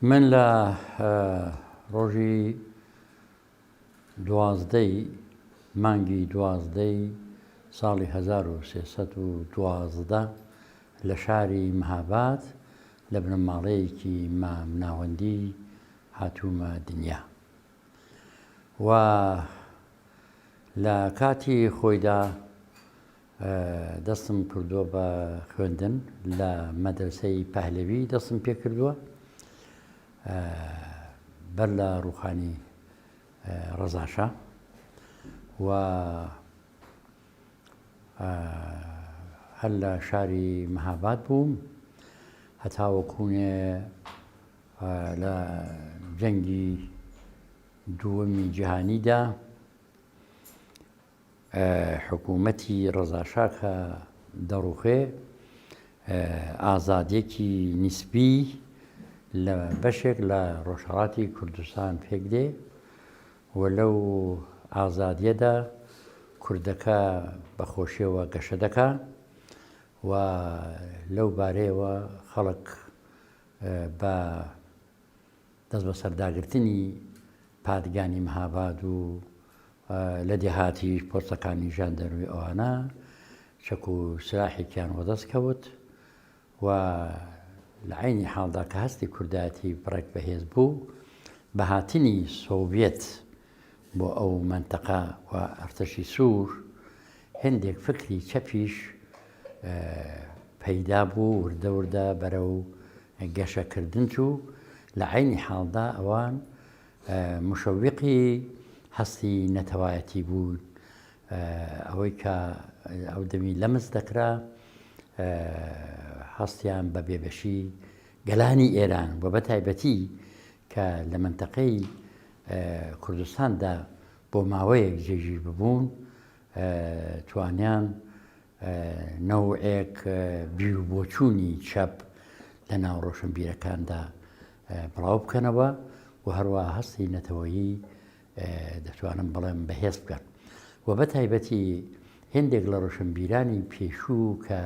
من لە ڕۆژی دوازدەی مانگی دوازدەی ساڵی 1312 لە شاری مەهاباد لە بنەماڵەیەکی ناوەندی هاتوومە دنیا و لە کاتی خۆیدا دەستم کردووە بە خوێندن لە مەدرسەی پەهلەوی دەستم پێ کردووە بەر لە ڕووخانی ڕەزاشا و هەر لە شاری مەهاباد بووم هەتاوەکوونێ لە جەنگی دووەمی جیهانیدا حکوومەتی ڕەزاشا کە دەڕوخێ ئازادیەکی نیسبی لە بەشێک لە ڕۆژهەڵاتی کوردستان پێکدێ و لەو ئازادیەدا کوردەکە بەخۆشیەوە گەشە دەکا و لەو بارەیەوە خەڵک بە دەست بە سەرداگرتنی پادگانی مەهاباد و لە دێهاتی پۆستەکانی ژاندەرمی ئەوانە چەک و سلاحێکیان وەدەست کەوت و لە عینی حاڵدا کە هەستی کوردایەتی بڕێک بەهێز بوو بە هاتنی سۆڤێت بۆ ئەو مەنتەقە و ئەرتەشی سوور هێندێک فکری چەپیش پەیدا بوو وردە وردە بەرەو گەشەکردن و لە عینی حاڵدا ئەوان مشەوقی هەستی نەتەوایەتی بوون ئەوەی کە ئەو دەمی لەمس دەکرا هەستیان بە بێبەشی گەلانی ئێران و بە تایبەتی کە لە مەنتەقەی کوردستاندا بۆ ماوەیەک جێژیر ببوون توانیان نەوعێک بیر و بۆچوونی چەپ لە ناو ڕۆشنبیرەکاندا بڵاو بکەنەوە و هەروە هەستی نەتەوەیی دەتوانم بڵێم بەهێز بکەن و بە تایبەتی هێندێک لە ڕۆشنبیرانی پێشوو کە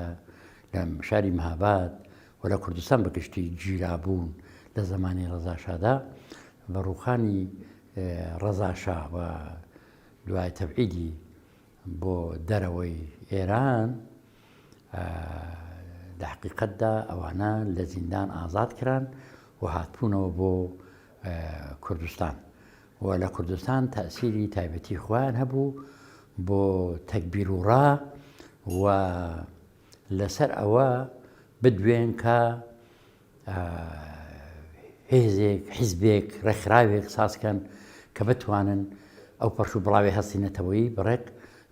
لە شاری مەهاباد و لە کوردستان بەگشتی گیرابوون لە زمانی ڕەزاشادا بە ڕووخانی ڕەزاشا و دوای تەبعیدی بۆ دەرەوەی ئێران لە حەقیقەتدا ئەوانە لە زیندان ئازاد کران و هاتبوونەوە بۆ کوردستان و لە کوردستان تەئسیری تایبەتی خۆیان هەبوو بۆ تەکبیر و ڕا و لەسەر ئەوە بدوێن کە هێزێک حیزبێک ڕێکخراوێک سازکەن کە بتوانن ئەو پەرش و بڵاوی هەستی نەتەوەیی بڕێک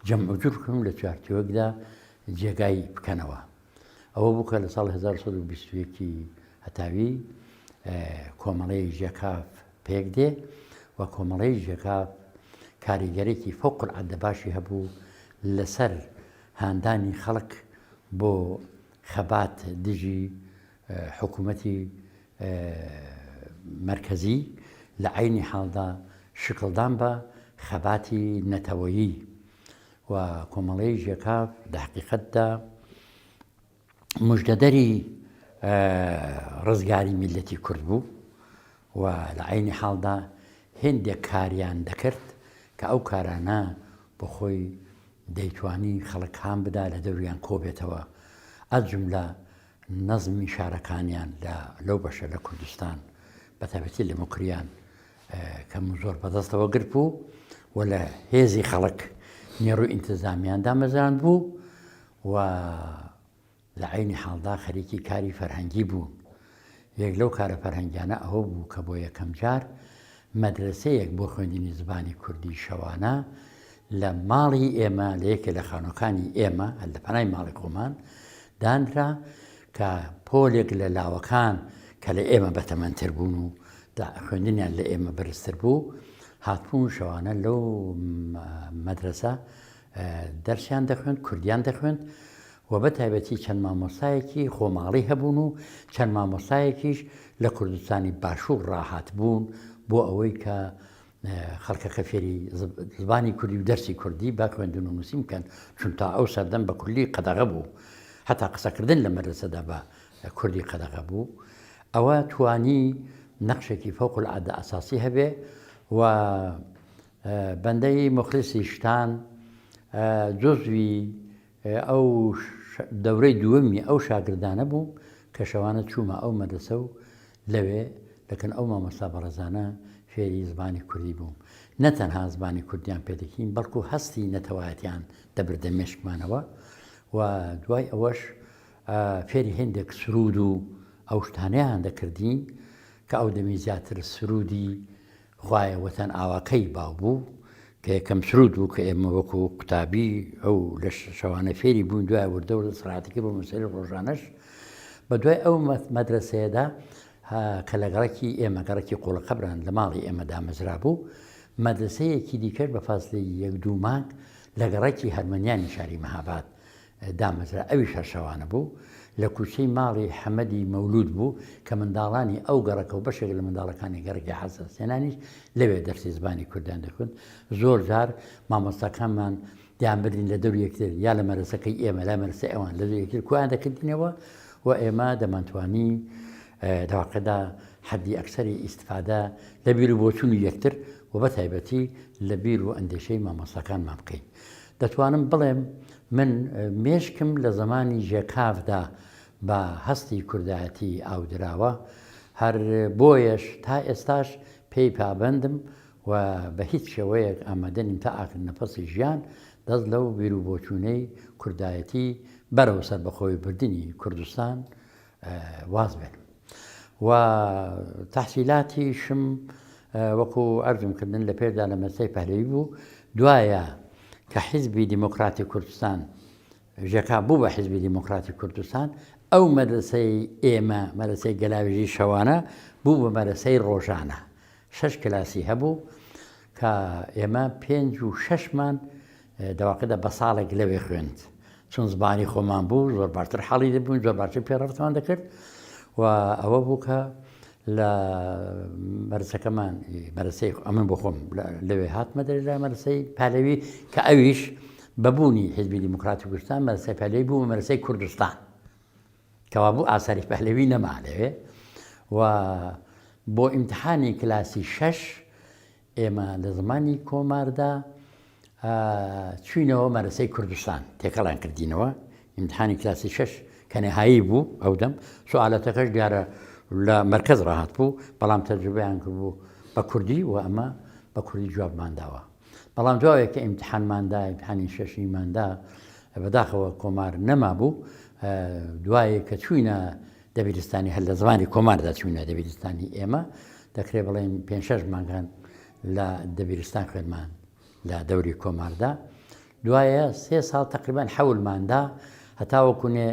جەمع و جور بکەن لە چوارچێوەکدا جێگای بکەنەوە ئەوە بوو کە لە ساڵ 1920 هەتاوی کۆمەڵەی ژێکاف پێک دێ و کۆمەڵەی ژێکاف کاریگەرێکی فەوقالعادە باشی هەبوو لەسەر هاندانی خەڵک بۆ خەبات دژی حکوومەتی مرکزی لە عینی حاڵدا شکڵدان بە خەباتی نەتەوەیی و کۆمەڵەی ژێکاف لە حەقیقەتدا موژدەدەری ڕزگاری میلەتی کورد بوو و لە عینی حاڵدا هێندێک کاریان دەکرد کە ئەو کارانە بۆ خۆی دەیتوانی خەڵکان بدا لە دەوریان کۆبێتەوە ئەجملە نەزمی شارەکانیان لەو بەشە لە کوردستان بە تایبەتی لە موکریان کەم زۆر بەدەستەوە گرت بوو و لە هێزی خەڵک نێڕووی ئینتزامیاندا مەزان بوو و لە عینی حاڵدا خەریکی کاری فەرهەنگی بوون یەک لەو کارە فەرهەنگیانە ئەوە بوو کە بۆ یەکەم جار مەدرسەیەک بۆ خوێندنی زمانی کوردی شەوانە لە ماڵی ئێمە لە یەکێ لە خانووەکانی ئێمە لە پەنای ماڵی خۆمان دانرا کە پۆلێک لە لاوەکان کە لە ئێمە بەتەمەنتر بوون و خوێندنیان لە ئێمە بەرزتر بوو هاتبوون شەوانە لەو مەدرسە دەرسیان دەخوێند کوردیان دەخوێند و بە تایبەتی چەند مامۆستایەکی خۆماڵی هەبوون و چەند مامۆستایەکیش لە کوردستانی باشوور ڕاهات بوون بۆ ئەوەی کە خەڵکەکە فێری زبانی کوردی و دەرسی کوردی با خوێندن و نووسین بکەن چون تا ئەو سەردەم بە کوردی قەدەغە بوو هەتا قسەکردن لە مەدرسەدا بە کوردی قەدەغە بوو ئەوە توانی نەخشێکی فەوق العادە ئاساسی هەبێ و بەندەی مخلسی شتان جزوی ئەو دەورەی دووەمی ئەو شاگردانە بوو کە شەوانە چوومە ئەو مەدرسە و لەوێ لەکن ئەو مامۆستا بەڕێزانە فێری زمانی کوردی بووم. نەتەنها زمانی کوردیان پێدەکەین بەڵکو هەستی نەتەوایەتیان دەبردە مێشکمانەوە و دوای ئەوەش فێری هێندێک سرود و ئەو شتانەیان دەکردین کە ئەو دەمی زیاتر سرودی خوایە وەتەن ئاواکەی باو بوو کە یەکەم سرود بوو کە ئێمە وەکو قوتابی ئەو لە شەوانە فێری بوون دوای وردە و سرعاتەکەی بۆ مەسەری ڕۆژانەش بە دوای ئەو مەدرسەیەدا کە لە گەڕێکی ئێمە گەڕێکی قوڵەقەبران لە ماڵی ئێمە دامەزرا بوو مەدرسەیەکی دیکەش بە فاصلەی 1-2 مانگ لە گەڕێکی هەرمەنیانی شاری مەهاباد دامەزرا ئەوی شەشەوانە بوو لە کوچەی ماڵی حەمەدی مەولود بوو کە منداڵانی ئەو گەڕەکە و بەشێک لە منداڵەکانی گەڕێکی حەساسێنانیش لەوێ دەرسی زمانی کوردیان دەخوێن زۆر جار مامۆستاکانمان دیانبردین لە دەور یەکتر یا لە مەرەسەکەی ئێمە لا مەرسە ئەوان لە دەور یەکتر کویان دەکردینەوە و ئێمە دەمانتوانی دەواقعدا حەدی ئەکسەری ئیستفادە لە بیر و بۆچوونی یەکتر و بە تایبەتی لە بیر و ئەندێشەی مامۆستاکانمان بکەین. دەتوانم بڵێم من مێشکم لە زمانی ژێکافدا بە هەستی کوردایەتی ئاودراوە هەر بۆیەش تا ئێستاش پێی پابندم و بە هیچ شێوەیەک ئامادە نیم تا ئاخر نەفەسی ژیان دەست لەو بیر و بۆچوونەی کوردایەتی بەرەو سەر بەخۆی بردننی کوردستان واز بێن و تەحسیلاتیشم وەکو ئەرزم کردن لە پێردا لە مەسەی پەهلەوی بوو دوایە کە حیزبی دیموکراتی کوردستان ژێکا بوو بە حیزبی دیموکراتی کوردستان ئەو مەدرسەی ئێمە مەدرسەی گەلاوێژی شەوانە بوو بە مەدرسەی ڕۆژانە 6 کلاسی هەبوو کە ئێمە 5 و 6مان دەواقعدا بە ساڵێک لەوێ خوێند چون زبانی خۆمان بوو زۆر باشتر حەڵی دەبوون زۆر باشتر پێڕەفتمان دەکرد و ئەوە بوو کە لە مەرسەکەمان مەرسەی ئەمن بۆ خۆم لەوێ هاتمە دەر لە مەرسەی پالەوی کە ئەویش بەبوونی حیزبی دیموکراتی کوردستان مەرسەی پالەوی بوو مەرسەی کوردستان کەوا بوو ئاساری پەهلەوی نەما لەوێ و بۆ ئیمتحانی کلاسی 6 ئێمە لە زمانی کۆماردا چوینەوە مەرسەی کوردستان تێکەڵان کردینەوە ئیمتحانی کلاسی 6 کە نەهایی بوو ئەو دەم سوالەتەکەش دیارە لە مەرکەز ڕاهات بوو بەڵام تەجروبەیان کرد بوو بە کوردی و ئەمە بە کوردی جوابمان داوە بەڵام دوایە کە ئیمتحانماندا ئیمتحانی شەشیماندا بەداخەوە کۆمار نەما بوو دوایە کە چوینە دەبیرستانی هەر لە زمانی کۆماردا چوینە دەبیرستانی ئێمە دەکرێت بڵێن 5-6 مانگان لە دەبیرستان خوێنمان لە دەوری کۆماردا دوایە 3 ساڵ تقریبان حەولماندا هەتاوەکوونێ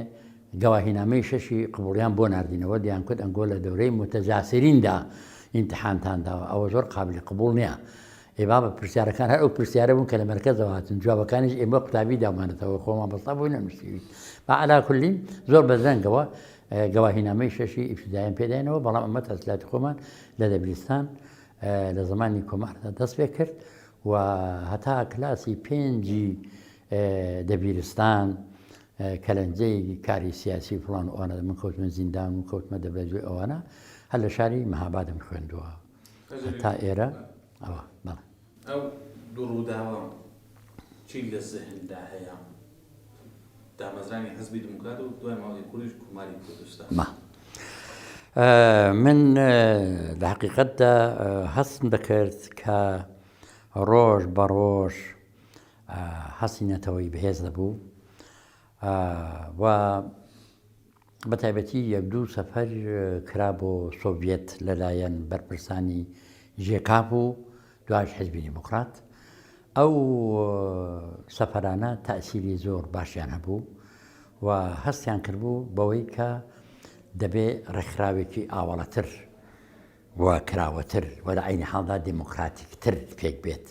گەواهینامەی شەشی قبوڵیان بۆ نردینەوە دیان کرد ئەنگۆ لە دەورەی متەجاسریندا ئیمتحانتانداوە ئەوە زۆر قابلی قبوڵ نییە ئێبا بە پرسیارەکان هەر ئەو پرسیارە بوون کە لە مەرکەزەوە هاتن جوابەکانیش ئێمە قوتابی دامانێتەوە خۆمان بەستا بووی نەنووسیوی بە عەلا کولی زۆر بەدرەنگەوە گەواهینامەی شەشی ئیبتیداییان پێداینەوە بەڵام ئەمە تەحسیلاتی خۆمان لە دەبیرستان لە زمانی کۆماردا دەست پێ کرد و هەتا کلاسی 5 دەبیرستان کەلەنجەی کاری سیاسی فڵان ئەوانە من کەوتمە زیندان و کەوتمە دەبێژوی ئەوانە هەر لە شاری مەهابادم خوێندووە تا ئێرە ئەوە بەڵێ ئەو دوڕووداوە چی لە زەهندا هەیە دامەزرانی حیزبی دیموکرات و دوای ماڵی کوردیش کوماری کوردستان من لە حەقیقەتدا هەستم دەکرد کە ڕۆژ بە ڕۆژ هەستی نەتەوەی بەهێز دەبوو و بە تایبەتی 1-2 سەفەر کرا بۆ سۆڤێت لەلایەن بەرپرسانی ژێکاف و دوایش حیزبی دیموکرات ئەو سەفەرانە تەئسیری زۆر باشیان هەبوو و هەستیان کردبوو بەوەی کە دەبێ ڕێکخراوێکی ئاوەڵەتر و کراوەتر و لە عینی حاڵدا دیموکراتیکتر پێک بێت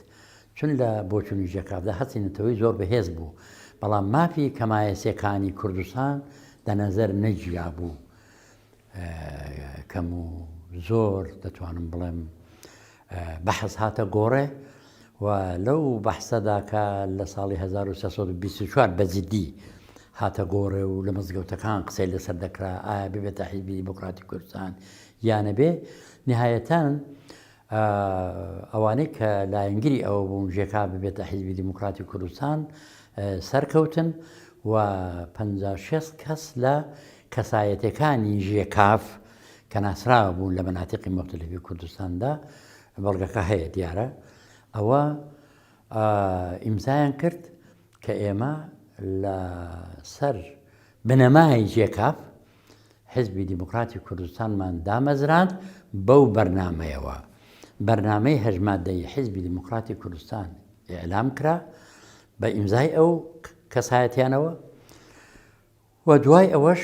چون لە بۆچوونی ژێکافدا هەستی نەتەوەی زۆر بەهێز بوو بەڵام مافی کەمایەسیەکانی کوردستان دەنەزەر نەجیا بوو کەم و زۆر دەتوانم بڵێم بەحث هاتە گۆڕێ و لەو بەحسەدا کە لە ساڵی 1924 بەجددی هاتە گۆڕێ و لە مزگەوتەکان قسەی لەسەر دەکرا ئایا ببێتە حیزبی دیموکراتی کوردستان یانە بێ نهایەتان ئەوانەی کە لایەنگری ئەوە بوون ژێکا ببێتە حیزبی دیموکراتی کوردستان سەرکەوتن و 56 کەس لە کەسایەتەکانی ژێکاف کە ناسراوە بوون لە مەناتیقی مختلفی کوردستاندا بەڵگەکە هەیە دیارە ئەوە ئیمزایان کرد کە ئێمە لە سەر بنەمای ژێکاف حیزبی دیموکراتی کوردستانمان دامەزراند بەو بەرنامەیەوە بەرنامەی هەژمادەی حیزبی دیموکراتی کوردستان ئێعلام کرا بە ئیمزای ئەو کەسایەتیانەوە و دوای ئەوەش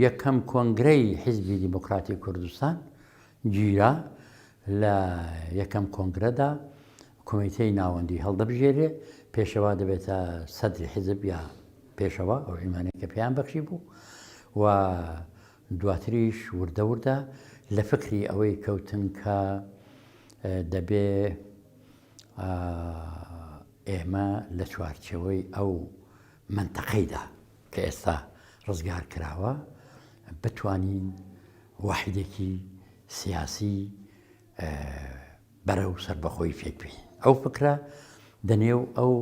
یەکەم کۆنگرەی حیزبی دیموکراتی کوردستان گیرا لە یەکەم کۆنگرەدا کۆمیتەی ناوەندی هەڵدەبژێرێ پێشەوا دەبێتە سەدری حیزب یا پێشەوە ئەو ئیمانەیە کە پێیان بەخشی بوو و دواتریش وردە وردە لە فکری ئەوەی کەوتن کە دەبێ ئێمە لە چوارچەوەی ئەو منتەقەیدا کە ئێستا ڕزگار کراوە بتوانین واحیدێکی سیاسی بەرەو سەربەخۆی فێک بین ئەو فکرە دەنێو ئەو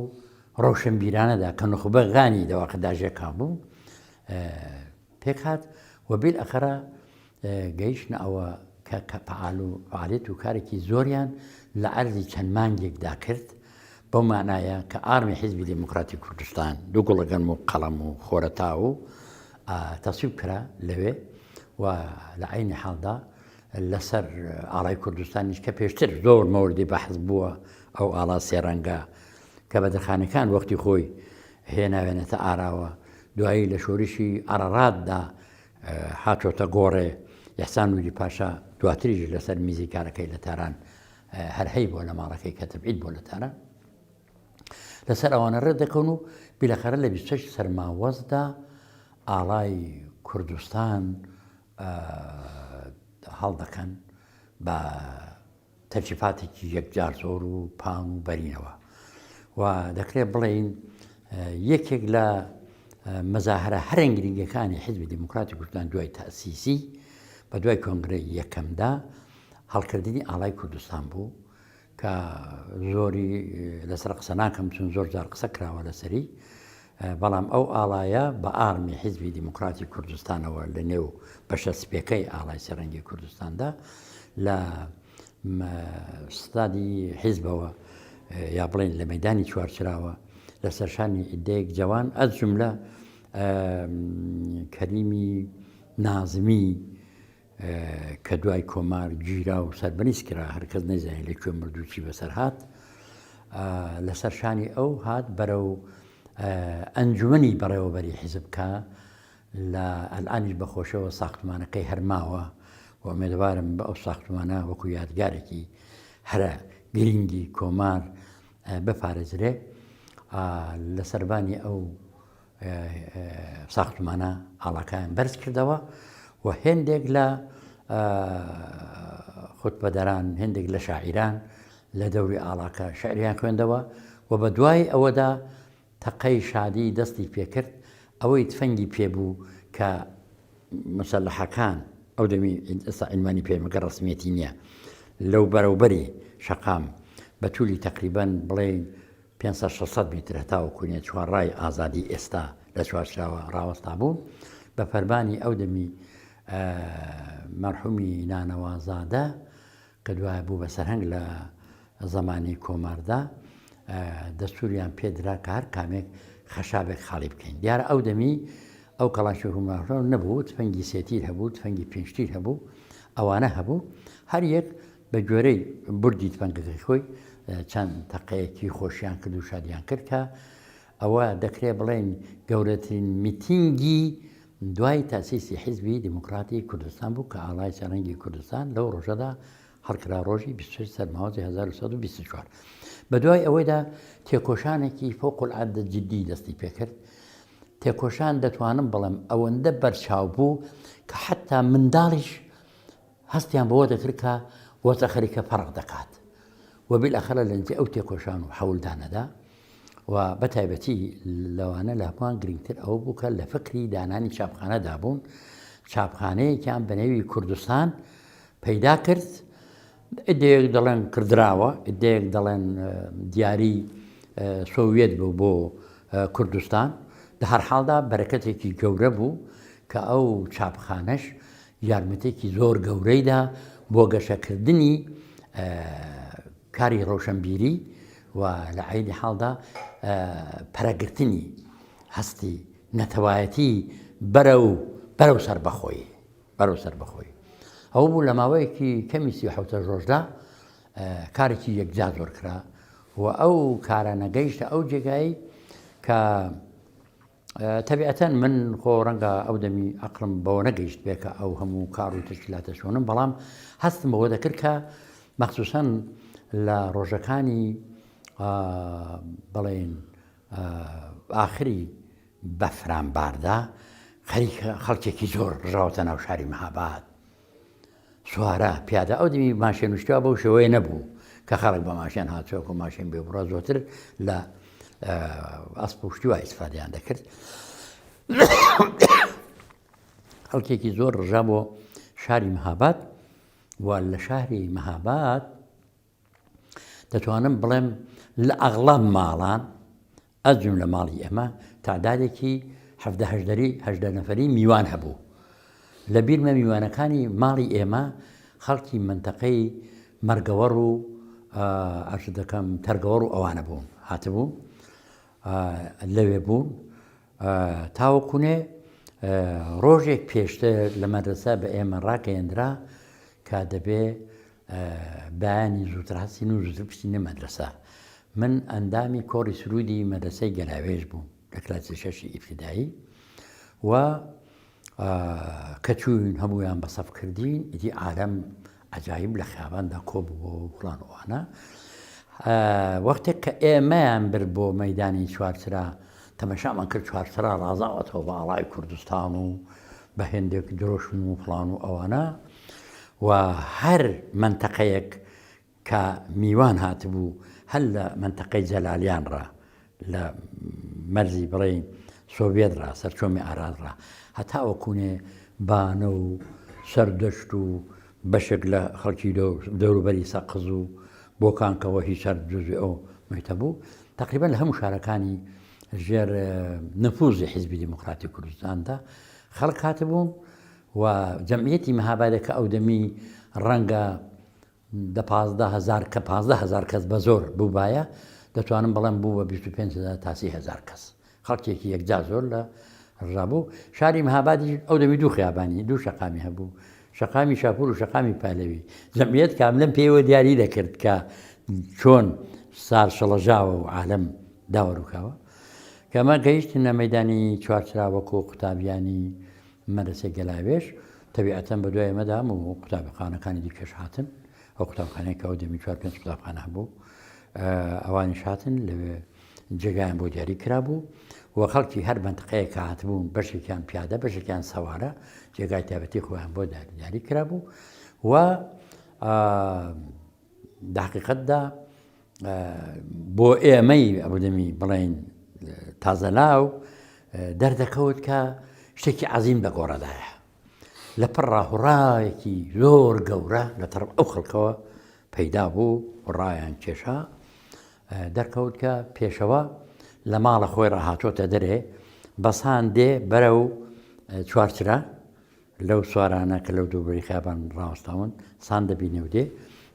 ڕەوشنبیرانەدا کە نخبە غانی دەواقعدا ژێکا بوو پێک هات و بیلئەخەرە گەیشتنە ئەوە کە فعال و فعالیت و کارێکی زۆریان لە عەرزی چەند مانگێکدا کرد بەو مانایە کە ئارمی حیزبی دیموکراتی کوردستان دوو گوڵەگەنم و قەڵەم و خۆرەتا و تەسویب کرا لەوێ و لە عینی حاڵدا لەسەر ئاڵای کوردستانیش کە پێشتر زۆر مەوردی بەحث بووە ئەو ئاڵا سێڕەنگە کە بەدرخانەکان وەختی خۆی هێناوێنێتە ئاراوە دوایی لە شۆریشی ئەرەڕاددا هاتۆتە گۆڕێ یەحسان نوری پاشا دواتریش لەسەر میزی کارەکەی لە تاران هەرهەی بۆ لە ماڵەکەی کە تەبعید بۆ لە تاران لەسەر ئەوانە ڕێت دەکەون و بیلەخەرە لە 26 سەرماوەزدا ئاڵای کوردستان هەڵدەکەن بە تەرجیفاتێکی یەکجار زۆر و پان و بەرینەوە و دەکرێت بڵێین یەکێک لە مەزاهرە هەرنگرنگەکانی حیزبی دیموکراتی کوردستان دوای تەسیسی بە دوای کۆنگرەی یەکەمدا هەڵکردنی ئاڵای کوردستان بوو کە زۆری لەسەر قسە ناکەم چون زۆر جار قسە کراوە لەسەری بەڵام ئەو ئاڵایە بە ئارمی حیزبی دیموکراتی کوردستانەوە لە نێو بەشە سپێکەی ئاڵای سەرەنگی کوردستاندا لە ستادی حیزبەوە یا بڵێن لە مەیدانی چوارچراوە لە سەرشانی ئیدەیەک جوان ئەز جملە کەریمی نازمی کە دوای کۆمار گیرا و سەربەنیز کرا هەرکەس نەیزانێت لەکوێ مردووچی بەسەر هات لە سەرشانی ئەو هات بەرەو ئەنجومەنی بەڕێوەبەری حیزب کە لە ئەلعانیش بەخۆشەوە ساختمانەکەی هەرماوە و ئومێدوارم بە ئەو ساختمانە وەکو یادگارێکی هەرە گرنگی کۆمار بپارێزرێ لە سەربانی ئەو ساختمانە ئاڵاکان بەرز کردەوە و هێندێک لە خوتبەدەران هێندێک لە شاعیران لە دەوری ئاڵاکە شعریان خوێندەوە و بە دوای ئەوەدا تەقەی شادی دەستی پێکرد ئەوەی تفەنگی پێبوو کە مسەلحەکان ئەو دەمی ئێستا عنوانی پێمەگە ڕسمیەتی نییە لەو بەرەوبەری شەقام بە توولی تقریبان بڵێن 500-600 میتر هەتاوە کوونیە چوارڕای ئازادی ئێستا لە چوارچراوە ڕاوەستا بوو بە فەرمانی ئەو دەمی مەرحومی نانەوازادە کە دوای بوو بە سەرهەنگ لە زەمانی کۆماردا دەستوریان پێدرا کە هەر کامێک خەشابێک خاڵی بکەین دیارە ئەو دەمی ئەو کەڵاشی هوماڕۆ نەبوو تفەنگی سێتیر هەبوو تفەنگی پێنجتیر هەبوو ئەوانە هەبوو هەر یەک بە گوێرەی بردی تفەنگەکەی خۆی چەند تەقەیەکی خۆشیان کرد و شادیان کرد کە ئەوە دەکرێت بڵێن گەورەترین میتینگی دوای تاسیسی حیزبی دیموکراتی کوردستان بوو کە ئاڵای سەرەنگی کوردستان لەو ڕۆژەدا هەڵکرا ڕۆژی 26 سەرماوەزی 1924 بە دوای ئەوەیدا تێکۆشانێکی فۆقولعادە جدی دەستی پێکرد تێکۆشان دەتوانم بڵێم ئەوەندە بەرچاو بوو کە حتا منداڵیش هەستیان بەوە دەکرد کە وەزە خەریکە فەرق دەکات و بیلئەخەرە لەنجێ ئەو تێکۆشان و حەولدانەدا و بەتایبەتی لەوانە لاپان گرنگتر ئەوە بوو کە لە فکری دانانی چاپخانەدا بوون چاپخانەیەکیان بە نێوی کوردستان پەیدا کرد ئیدەیەک دەڵێن کردراوە ئیدەیەک دەڵێن دیاری سۆڤێت بوو بۆ کوردستان لە هەر حاڵدا بەرەکەتێکی گەورە بوو کە ئەو چاپخانەش یارمەتێکی زۆر گەورەیدا بۆ گەشەکردنی کاری ڕۆشنبیری و لە عینی حاڵدا پەرەگرتنی هەستی نەتەوایەتی بەرەو سەربەخۆی ئەو بوو لە ماوەیەکی کەمی 37 ڕۆژدا کارێکی یەکجا زۆر کرا و ئەو کارە نەگەیشتە ئەو جێگایی کە تەبیعەتەن من خۆ ڕەنگە ئەو دەمی ئەقلم بەوە نەگەیشت بێکە ئەو هەموو کار و تشکیلاتە چۆنم بەڵام هەستم بەوە دەکرد کە مەخسووسەن لە ڕۆژەکانی بڵێن ئاخری بەفرانباردا خەڵکێکی زۆر ڕژاوەتە ناو شاری مەهاباد سوارە پیادە ئەو دەمی ماشێن وشتیا بەو شێوەیە نەبوو کە خەڵک بە ماشێن هاتووەکو ماشێن بێ بڕە زۆرتر لە ئەسپ و شتی وای ئیسفادەیان دەکرد خەڵکێکی زۆر ڕژا بۆ شاری مەهاباد و لە شاری مەهاباد دەتوانم بڵێم لە ئەغڵب ماڵان ئەجم لە ماڵی ئێمە تعدادێکی 17 نەفەری میوان هەبوو لە بیرمە میوانەکانی ماڵی ئێمە خەڵکی منتەقەی مەرگەوەڕ و ئەرز دەکەم تەرگەوەڕ و ئەوانە بوون هاتبوو لەوێ بوون تاوەکوونێ ڕۆژێک پێشتر لە مەدرسە بە ئێمە ڕاگەیەندرا کە دەبێ بەیانی زووتر هەستین و زووتر بچینە مەدرسە من ئەندامی کۆڕی سرودی مەدرسەی گەلاوێژ بووم لە کلاسی 6 ئیبتیدایی و کە چوین هەموویان بە سەف کردین ئیدی عالەم عەجایب لە خیاباندا کۆبووە و فڵان ئەوانە وەختێک کە ئێمەیان برد بۆ مەیدانی چوارچرا تەمەشامان کرد چوارچرا ڕازاوەتەوە بە ئاڵای کوردستان و بە هێندێک درۆشن و فڵان و ئەوانە و هەر منتەقەیەک کە میوان هاتبوو هەر لە منتەقەی جەلالیانڕا لە مەرزی بڵێین سۆڤێتڕا سەرچۆمی ئارادڕا هەتا وەکوونێ بانە و سەردەشت و بەشێک لە خەڵکی دەوروبەری سەقز و بۆکانکەوە هیچ هەر جزوی ئەو مەیتە بوو تقریبا لە هەموو شارەکانی ژێر نفوزی حیزبی دیموکراتی کوردستاندا خەڵک هاتبوون و جەمعیەتی مەهابادێکە ئەو دەمی ڕەنگە 15,000 کەس بە زۆر بووبایە دەتوانم بەڵێم بوو بە 25,000 تا 30,000 کەس خەڵکێکی یەکجا زۆر لە ڕابوو شاری مەهابادی ئەو دەمی دوو خیابانی دوو شەقامی هەبوو شەقامی شاپور و شەقامی پالەوی جەمعیەت کاملەن پێیەوە دیاری دەکرد کە چۆن سار شەڵەژاوە و عالەم داوەڕووکاوە کەمە گەیشتنە مەیدانی چوارچرا وەکو قوتابیانی مەدرسەی گەلاوێژ تەبیعەتەن بە دوای ئێمەدا و قوتابخانەکانی دیکەش هاتن ئەو قوتابخانەیە کە ئەو دەمی 4-5 قوتابخانە هەبوو ئەوانیش هاتن لەوێ جێگایان بۆ دیاری کرابوو و خەڵکی هەر منتەقەیەکە هاتبوون بەشێکیان پیادە بەشێکیان سەوارە جێگای تایبەتی خۆیان بۆ دیاری کرابوو و داقیقەتدا بۆ ئێمەی ئەو دەمی بڵێن تازەلاو دەردەکەوت کە شتێکی عەزیم لە گۆڕەدایە لە پڕ ڕاهوڕایەکی زۆر گەورە لە تەرەف ئەو خەڵکەوە پەیدا بوو ڕایان کێشا دەرکەوت کە پێشەوە لە ماڵە خۆی ڕاهاتۆتە دەرێ بەسان دێ بەرەو چوارچرا لەو سوارانە کە لەو دووبەری خیابان ڕاوەستاون سان دەبینێ و دێ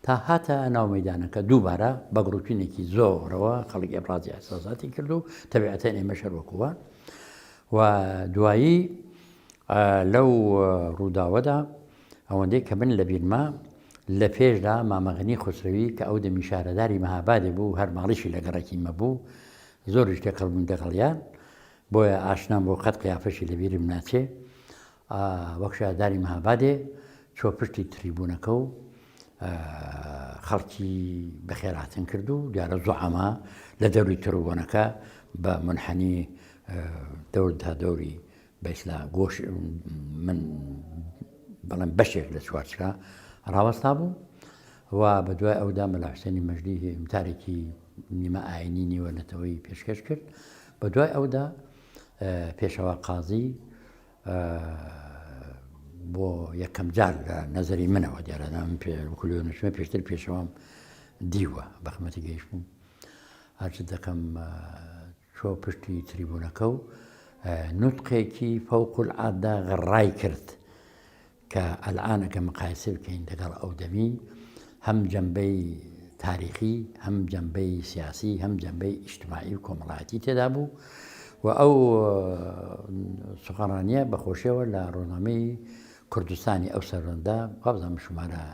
تا هاتە ناو مەیدانەکە دووبارە بە گروپینێکی زۆرەوە خەڵک ئێبرازی ئەحساساتی کرد و تەبیعەتەن ئێمە شەروەکووە و دوایی لەو ڕووداوەدا ئەوەندەی کە من لە بیرما لە پێشدا مامەغنی خسروی کە ئەو دەمی شارەداری مەهابادێ بوو هەر ماڵیشی لە گەڕێکی مەبوو زۆر شتێک کەڵبوون دەگەڵیان بۆیە ئاشنام بۆ قەت قیافەشی لە بیرم ناچێ وەک شارەداری مەهابادێ چۆ پشتی تریبوونەکە و خەڵکی بەخێرهاتن کرد و دیارە زوعەما لە دەوری تریبوونەکە بە منحەنی دەور تا دەوری بەیسلا گۆش من بەڵێن بەشێک لە چوارچرا ڕاوەستا بوو و بە دوای ئەودا مەلا حوسێنی مەژدی ئیمتارێکی نیمە ئاینی نیوەنەتەوەی پێشکەش کرد. بە دوای ئەودا پێشەوە قازی بۆ یەکەم جار لە نەزەری منەوە دیارە کولێنشمە پێشتر پێشەوەم دیوە بەخمەتی گەیشتم هەرچ دەکەم چۆ پشتی تریبونەکە و نوتقێکی فەوق العادا غەڕای کرد کە ئەلعانەکە مقایسە بکەین لەگەڵ ئەو دەمی هەم جەنبەی تاریخی هەم جەنبەی سیاسی هەم جەنبەی ئیجتیماعی و کۆمەڵایەتی تێدا بوو و ئەو سوخەڕانیە بەخۆشیەوە لە ڕۆژنامەی کوردستانی ئەو سەرۆندا وابزانم ژمارە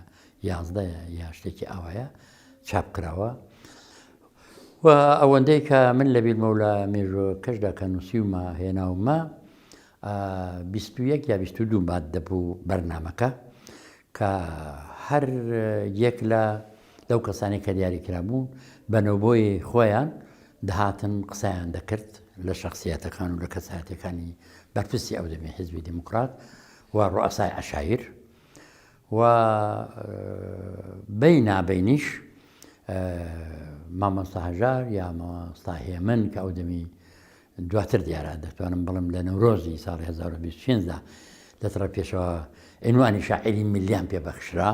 11 یا شتێکی ئاوایە چاپ کراوە و ئەوەندەی کە من لە بیرمە و لە مێژووکەشدا کە نووسیومە هێناومە 21 یا 22 بات دەبوو بەرنامەکە کە هەر یەک لەو کەسانی کە دیاری کرابوون بەنەوبۆی خۆیان دەهاتن قسەیان دەکرد لە شخصیەتەکان و لە کەسایەتەکانی بەرپرسی ئەو دەمێ حیزبی دیموکرات و ڕوئەسای عەشایر و بەینابەینیش مامۆستا هەژار یا مامۆستا هێمن کە ئەو دەمی دواتر دیارە دەتوانم بڵم لە نەورۆزی ساڵی 1925 دەتڕە پێشەوە عنوانی شاعری میلیان پێبەخشرا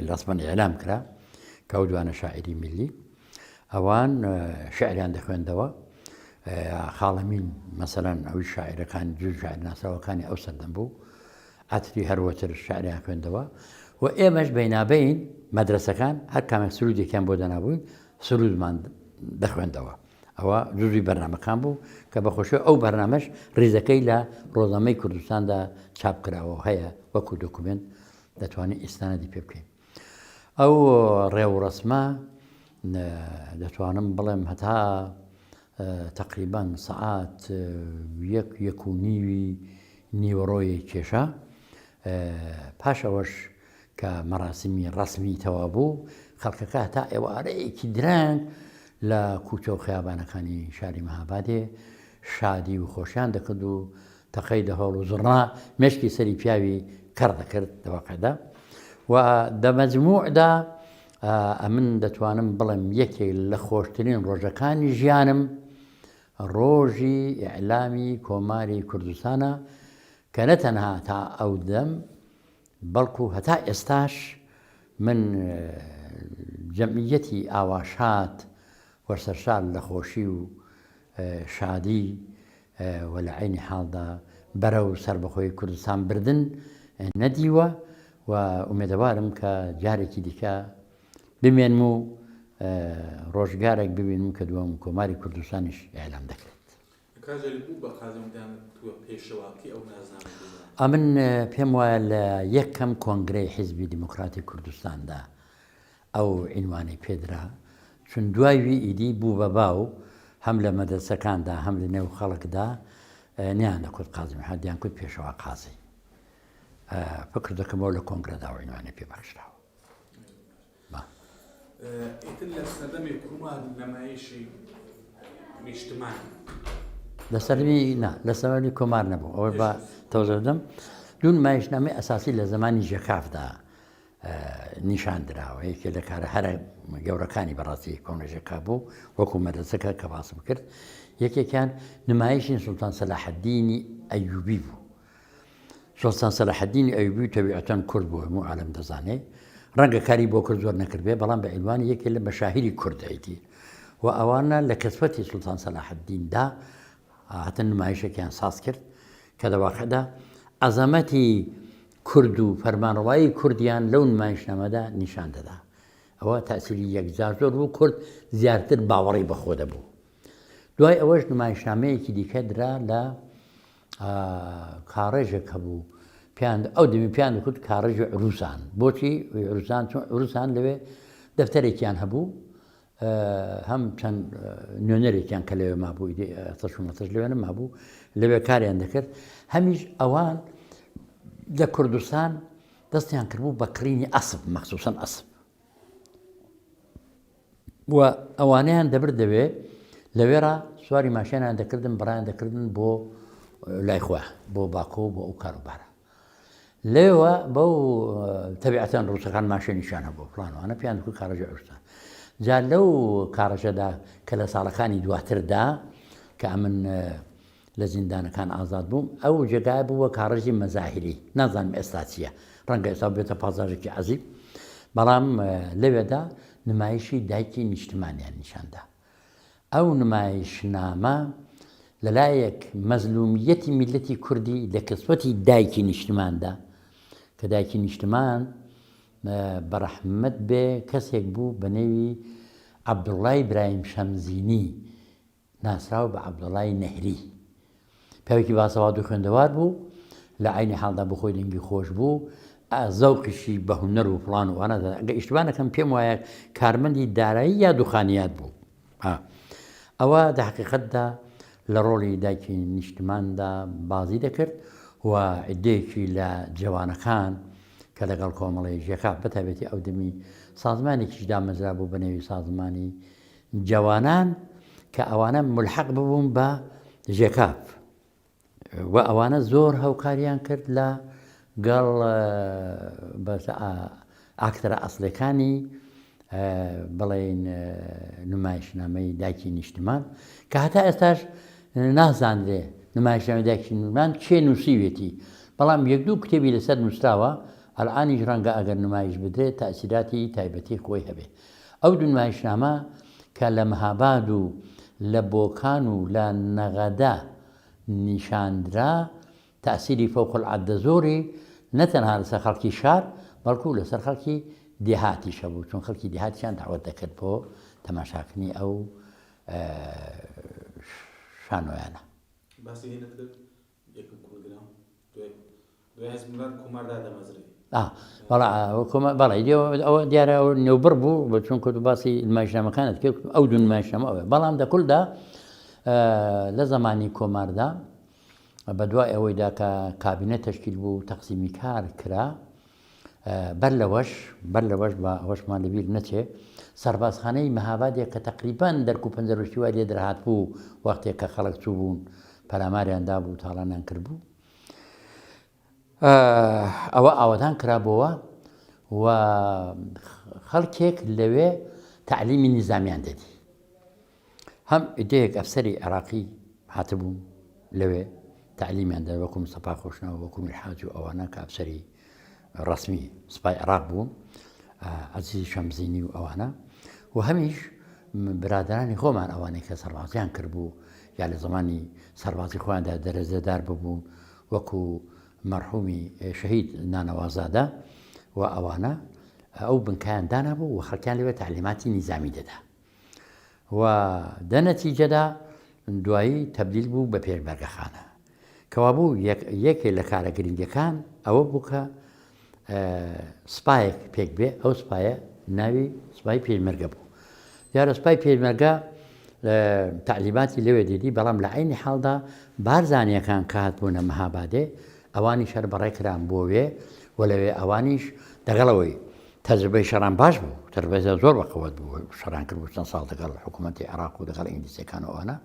ڕسمەن ئێعلام کرا کە ئەو دوانە شاعری میلی ئەوان شعریان دەخوێندەوە خاڵەمین مەسەلەن ئەوی شاعیرەکان جوز شاعیر ناسراوەکانی ئەو سەردەم بوو ئەتری هەروەتر شعریان خوێندەوە و ئێمەش بەینابەین مەدرسەکان هەر کامێک سرودێکیان بۆ دەنابووین سرودمان دەخوێندەوە ئەوە جوزی بەرنامەکان بوو کە بەخۆشی ئەو بەرنامەش ڕیزەکەی لە ڕۆژنامەی کوردستاندا چاپ کراوە هەیە وەکو دۆکومنت دەتوانین ئیسانەدی پێ بکەین ئەو ڕێوڕەسمە دەتوانم بڵێم هەتا تقریبان سەعات 1:30 نیوەڕۆیی کێشە پاشەوەش کە مەراسمی ڕسمی تەوا بوو خەڵکەکە تا ئێوارەیەکی درەنگ لە کوچە و خەیابانەکانی شاری مەهابادێ شادی و خۆشیان دەکرد و تەقەی دەهۆڵ و زڕنا مێشکی سەری پیاوی کەڕ دەکرد دەواقعدا و دەمەجموعدا ئەمن دەتوانم بڵێم یەکێک لە خۆشترین ڕۆژەکانی ژیانم ڕۆژی ئیعلامی کۆماری کوردستانە کە نەتەنها تا ئەو دەم بەڵکو هەتا ئێستاش من جەمعیەتی ئاواشات وەرسەرشار لە خۆشی و شادی و لە عینی حاڵدا بەرە و سربەخۆی کوردستان بردن نەدیوە و ئومێدەوارم کە جارێکی دیکە بمێنم و ڕۆژگارێک ببینم کە دووەم کۆماری کوردستانیش ئێعلام دەکرێت. ئەمن پێم وایە لە یەکەم کۆنگرەی حیزبی دیموکراتی کوردستاندا ئەو عنوانی پێدرا چون دوایوی ئیدی بوو بە باو هەم لە مەدرسەکاندا هەم لە نێو خەڵکدا نیان دەکوت قازمی حەدیان کوت پێشەوە قازی فکر دەکەمەوە لە کۆنگرەدا عنوانی پێبەخشراوە. ئیتر لە سەردەمی کۆمار نەمایشی نیشتمان لە سەردەمی کۆمار نەبوو ئەوە بە تەوزەدەم دوو نمایشنامەی ئەساسی لە زمانی ژەکافدا نیشان دراوە یەکێ لە کارە هەرە گەورەکانی بەڕاستی کۆنگرەژەکا بوو وەکو مەدرسەکە کە باسم کرد یەکێکیان نمایشی سوڵتان سەلاحەددینی ئەیوبی بوو. سوڵتان سەلاحەددینی ئەیوبی تەبیعەتەن کورد بوو هەموو عالەم دەزانێ ڕەنگە کاری بۆ کورد زۆر نەکردبێ بەڵام بە عنوانی یەکێ لە مەشاهیری کوردایەتی و ئەوانە لە کەسفەتی سوڵتان سەلاحەددیندا هاتن نمایشێکیان ساز کرد کە دەواقعدا عەزەمەتی کورد و فەرمانڕەوایی کوردیان لەو نمایشنامەدا نیشان دەدا. ئەوە تەئسیری یەکجار زۆر بوو کورد زیاتر باوەڕی بەخۆ دەبوو. دوای ئەوەش نمایشنامەیەکی دیکە درا لە کاڕێژێک هەبوو ئەو دەمی پیان دەکوت کاڕێژی عروسان. بۆچی عروسان؟ چون عروسان لەوێ دەفتەرێکیان هەبوو هەم چەند نوێنەرێکیان کە لەوێ مابوو تەش لەوێ نەمابوو لەوێ کاریان دەکرد هەمیش ئەوان لە کوردستان دەستیان کردبوو بە کڕینی ئەسب مەخسووسەن ئەسب و ئەوانەیان دەبردەوێ لەوێرە سواری ماشێنیان دەکردن بەڕیان دەکردن بۆ لای خوا بۆ باکۆ بۆ ئەو کاروبارە لێوە بەو تەبیعەتەن ڕووسەکان ماشێنیشان هەبوو فڵانەوانە پیان دکو کارەژە ئەوشتان جا لەو کارەژەدا کە لە ساڵەکانی دواتردا کە ئەمن لە زیندانەکان ئازاد بووم ئەو جێگای بووە کارەژی مەزاهری نازانم ئێستا چییە ڕەنگە ئێستا بێتە پازارێکی عەزیب بەڵام لەوێدا نمایشی دایکی نیشتمانیان نیشاندا ئەو نمایشنامە لەلایەک مەزلومیەتی میلەتی کوردی لە کەسوەتی دایکی نیشتماندا کە دایکی نیشتمان بەڕەحمەت بێ کەسێک بوو بە نێوی عەبدوڵڵای برایم شەمزینی ناسراو بە عەبدوڵڵای نەهری پیاوێکی باسەواد و خوێندەوار بوو لە عینی حاڵدا بۆ خۆی دەنگی خۆش بوو زەوقیشی بە هونەر و فڵان و وانەدا ئەگە ئیشتبانەکەم پێم وایە کارمەندی دارایی یا دوخانیات بوو ئەوە دە حەقیقەتدا لە ڕۆڵی دایکی نیشتماندا بازی دەکرد و عدەیەکی لە جوانەکان کە لەگەڵ کۆمەڵی ژێکاف بەتابەتی ئەو دەمی سازمانێکیش دامەزرا بوو بە نێوی سازمانی جوانان کە ئەوانە ملحەق ببوون بە ژێکاف و ئەوانە زۆر هەوکاریان کرد لە گەڵ ئاکتەرە ئەسڵەکانی بڵێن نمایشنامەی دایکی نیشتمان کە هەتا ئێستاش نازانرێ نمایشنامەی دایکی نیشتمان چێ نووسیوێتی بەڵام یەک دوو کتێبی لەسەر نووسراوە ئەلعانیش ڕەنگە ئەگەر نمایش بدرێت تەئسیراتی تایبەتی خۆی هەبێ ئەو دوو نمایشنامە کە لە مەهاباد و لە بۆکان و لە نەغەدا نیشاندرا تەئسیری فەوقالعادە زۆری نەتەنها لەسەر خەڵکی شار بەڵکو لەسەر خەڵکی دێهاتیش هەبوو چون خەڵکی دێهاتیان داوەت دەکرد بۆ تەماشاکردنی ئەو شانۆیانە باسی هێنە کرد یەکم کوردرا دوای هەزمگار کۆماردا دەمەزرێ بەڵێ ئەوە دیارە ئەو نێوبڕ بوو بە چونکە تو باسی نمایشنامەکانت کرد ئەو دوو نمایشنامە ئەوێ بەڵام دەکولدا لە زمانی کۆماردا بە دوای ئەوەیدا کە کابینە تەشکیل بوو تەقسیمی کار کرا بەر لەوەش بە ئەوەشمان لەبیر نەچێ سەربازخانەی مەهابادێک کە تەقریبان دەرک و پەنجەرەشتی وای لێ دەرهات بوو وەختێک کە خەڵک چوو بوون پەلاماریاندا بوو تاڵانیان کرد بوو ئەوە ئاوەدان کرابەوە و خەڵکێک لەوێ تەعلیمی نیزامیان دەدی هەم ئیدەیەک ئەفسەری عێراقی هاتبوو لەوێ تەعلیمیان دەدا وەکو مستەفا خۆشنەوە وەکو میرحاج و ئەوانە کە ئەفسەری ڕسمی سوپای عێراق بوو عەزیز شەمزینی و ئەوانە و هەمیش برادرانی خۆمان ئەوانەی کە سەربازیان کردبوو یا لە زمانی سەربازی خۆیاندا دەرەجەدار ببوون وەکو مەرحومی شەهید نانەوازادە و ئەوانە ئەو بنکایان دانابوو و خەڵکیان لەوێ تەعلیماتی نیزامی دەدا و دەنەتیجەدا دوایی تەبدیل بوو بە پێشمەرگەخانە کەوا بوو یەکێک لە کارە گرنگەکان ئەوە بوو کە سپایەک پێک بێ ئەو سپایە ناوی سوپای پێشمەرگە بوو دیارە سوپای پێشمەرگە تەعلیماتی لەوێ دێدی بەڵام لە عینی حاڵدا بارزانیەکان کە هاتبوونە مەهابادێ ئەوانی شەر بەڕێکران بۆوێ و لەوێ ئەوانیش دەگەڵەوەی تەجربەی شەڕان باش بوو تەجربەی زۆر بەقەوەت بوو شەڕان کرد بوو چەند ساڵ دەگەڵ حکوومەتی عێراق و دەگەڵ ئینگلیزیەکان ئەوانە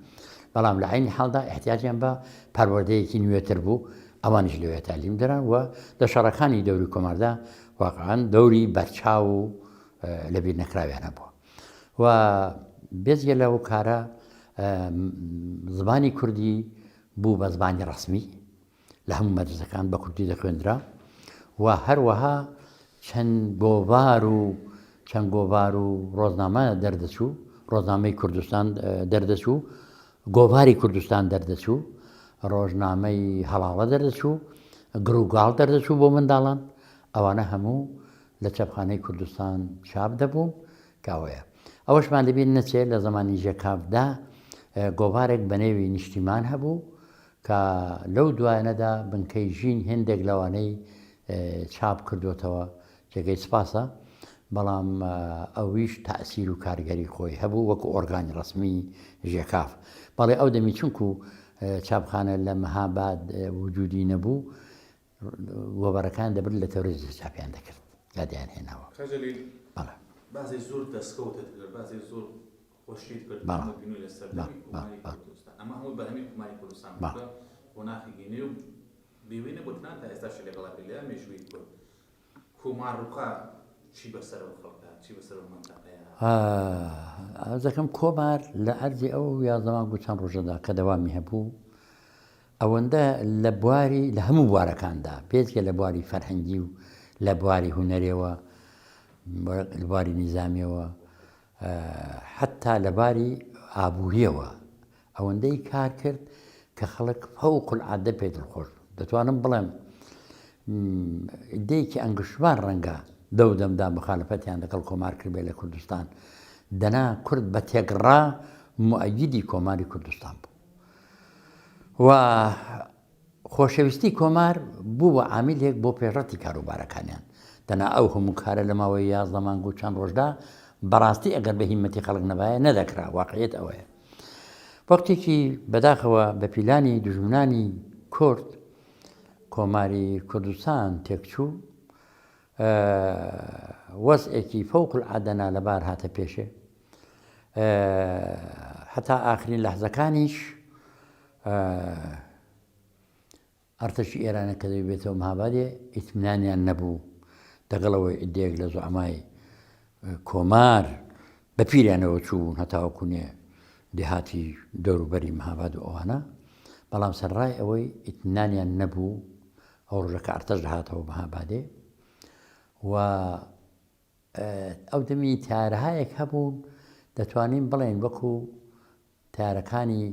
بەڵام لە عینی حاڵدا احتیاجیان بە پەروەردەیەکی نوێتر بوو ئەوانیش لەوێ تاالیم دەران و لە شەڕەکانی دەوری کۆماردا واقعان دەوری بەرچاو و لەبیر نەکراویانە بووە و بێزگە لەو کارە زمانی کوردی بوو بە زمانی ڕسمی لە هەموو مەدرسەکان بە کوردی دەخوێندرا و هەروەها چەند گۆڤار و ڕۆژنامە دەردەچوو ڕۆژنامەی کوردستان دەردەچوو گۆڤاری کوردستان دەردەچوو ڕۆژنامەی هەڵاڵە دەردەچوو گڕوگاڵ دەردەچوو بۆ منداڵان ئەوانە هەموو لە چەپخانەی کوردستان چاپ دەبوون کاوەیە ئەوەشمان لەبیر نەچێت لە زمانی ژێکافدا گۆڤارێک بە نێوی نیشتیمان هەبوو کە لەو دوایانەدا بنکەی ژین هێندێک لەوانەی چاپ کردوتەوە جێگەی سپاسە بەڵام ئەویش تەئسیر و کارگەری خۆی هەبوو وەکو ئۆرگانی ڕسمی ژێکاف بەڵێ ئەو دەمی چونکو چاپخانە لە مەهاباد وجودی نەبوو وەبەرەکان دەبرد لە تەورۆزی چاپیان دەکرد یادیان هێناوە باسی زۆر دەستکەوتت کرد باسی زۆر خۆشیت کرد بینووی لەسەر ئەمە هەمووی بەهەمی حکومەتی کوردستان بۆ ناخی گەینێ و بێوێ نەبووتنان تا ئێستا لەگەڵا پێلیا مێژووی کورد کۆماڕووقا چی بەسەرەوە خەڵکە چی بەسەرەوە منتەقەیە ئەوز دەکەم کۆمار لە ئەرزی ئەو 11 چەند ڕۆژەدا کە دەوامی هەبوو ئەوەندە لە بواری لە هەموو بوارەکاندا پێچکە لە بواری فەرهەنگی و لە بواری هونەرێەوە لە بواری نیزامیەوە حتا لە باری ئابووریەوە ئەوەندەی کار کرد کە خەڵک فەوق العادە پێ دڵخۆش دەتوانم بڵێم دەیەکی ئەنگشتوان ڕەنگە دەو دەمدا مخالفەتیان لەگەڵ کۆمار کرد بێ لە کوردستان دەنا کورد بە تێگڕا موئەییدی کۆماری کوردستان بوو و خۆشەویستی کۆمار بوو بە عاملێک بۆ پێشڕەتی کاروبارەکانیان دەنا ئەو هەموو کارە لە ماوەی 11 مانگ و چەند ڕۆژدا بەڕاستی ئەگەر بە هیمەتی خەڵک نەبایە نەدەکرا واقعیت ئەوەیە وەختێکی بەداخەوە بە پیلانی دژمنانی کورد کۆماری کوردستان تێکچوو وەزعێکی فەوق العادەنا لەبار هاتە پێشێ هەتا ئاخرین لەحزەکانیش ئەرتەشی ئێرانە کە دەبێتەوە مەهابادێ ئیتمنانیان نەبوو دەگەڵەوەی ئیدەیەک لە زوعەمای کۆمار بە پیرانەوە چوون هەتاوەکوونێ دێهاتی دەوروبەری مەهاباد و ئەوانە بەڵام سەرڕای ئەوەی ئیتمنانیان نەبوو ئەو ڕۆژەکە ئەرتەش هاتەوە مەهابادێ و ئەو دەمی تارەهایەک هەبوون دەتوانین بڵێن وەکو تارەکانی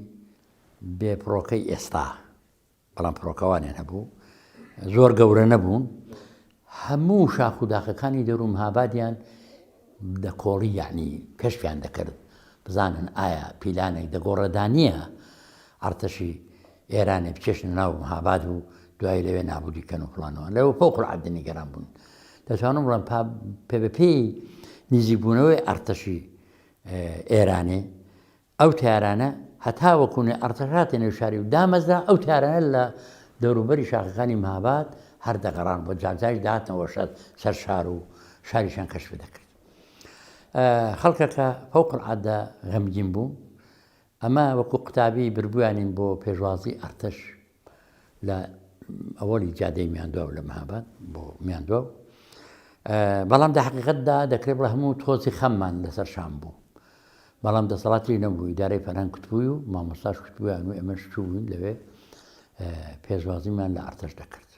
بێپڕۆکەی ئێستا بەڵام پڕۆکەوانیان هەبوو زۆر گەورە نەبوون هەموو شاخ و داخەکانی دەور و مەهابادیان دەکۆڵی یعنی کەشفیان دەکرد بزانن ئایا پیلانێک دەگۆڕەدانیە ئەرتەشی ئێرانێ بچێشنە ناو مەهاباد و دوای لەوێ نابودی کەن و فڵانەوە لەوە فەوق العادە نیگەران بوون دەتوانم بڵێم پێ بە پێی نزیکبوونەوەی ئەرتەشی ئێرانێ ئەو تارانە هەتا وەکوونێ ئەرتەشاتێ نێو شاری و دامەزرا ئەو تارانە لە دەوروبەری شاخەکانی مەهاباد هەر دەگەڕان بۆ جارجاریش داهاتنەوە سەر شار و شاریشان کەشف دەکرد خەڵکەکە فەوق العادە غەمگین بوو ئەمە وەکو قوتابی بربوویانین بۆ پێشوازی ئەرتەش لە ئەوەلی جادەی میاندووە و لە مەهاباد بۆ میاندووە بەڵام لە حەقیقەتدا دەکرێت بڵێ هەموو تۆزی خەممان لەسەر شام بوو بەڵام دەسەڵاتی نەبوو ئیدارەی فەرهەنگ کتبووی و مامۆستاش کتبوویان و ئێمەش چووین لەوێ پێشوازیمان لە ئەرتەش دەکرد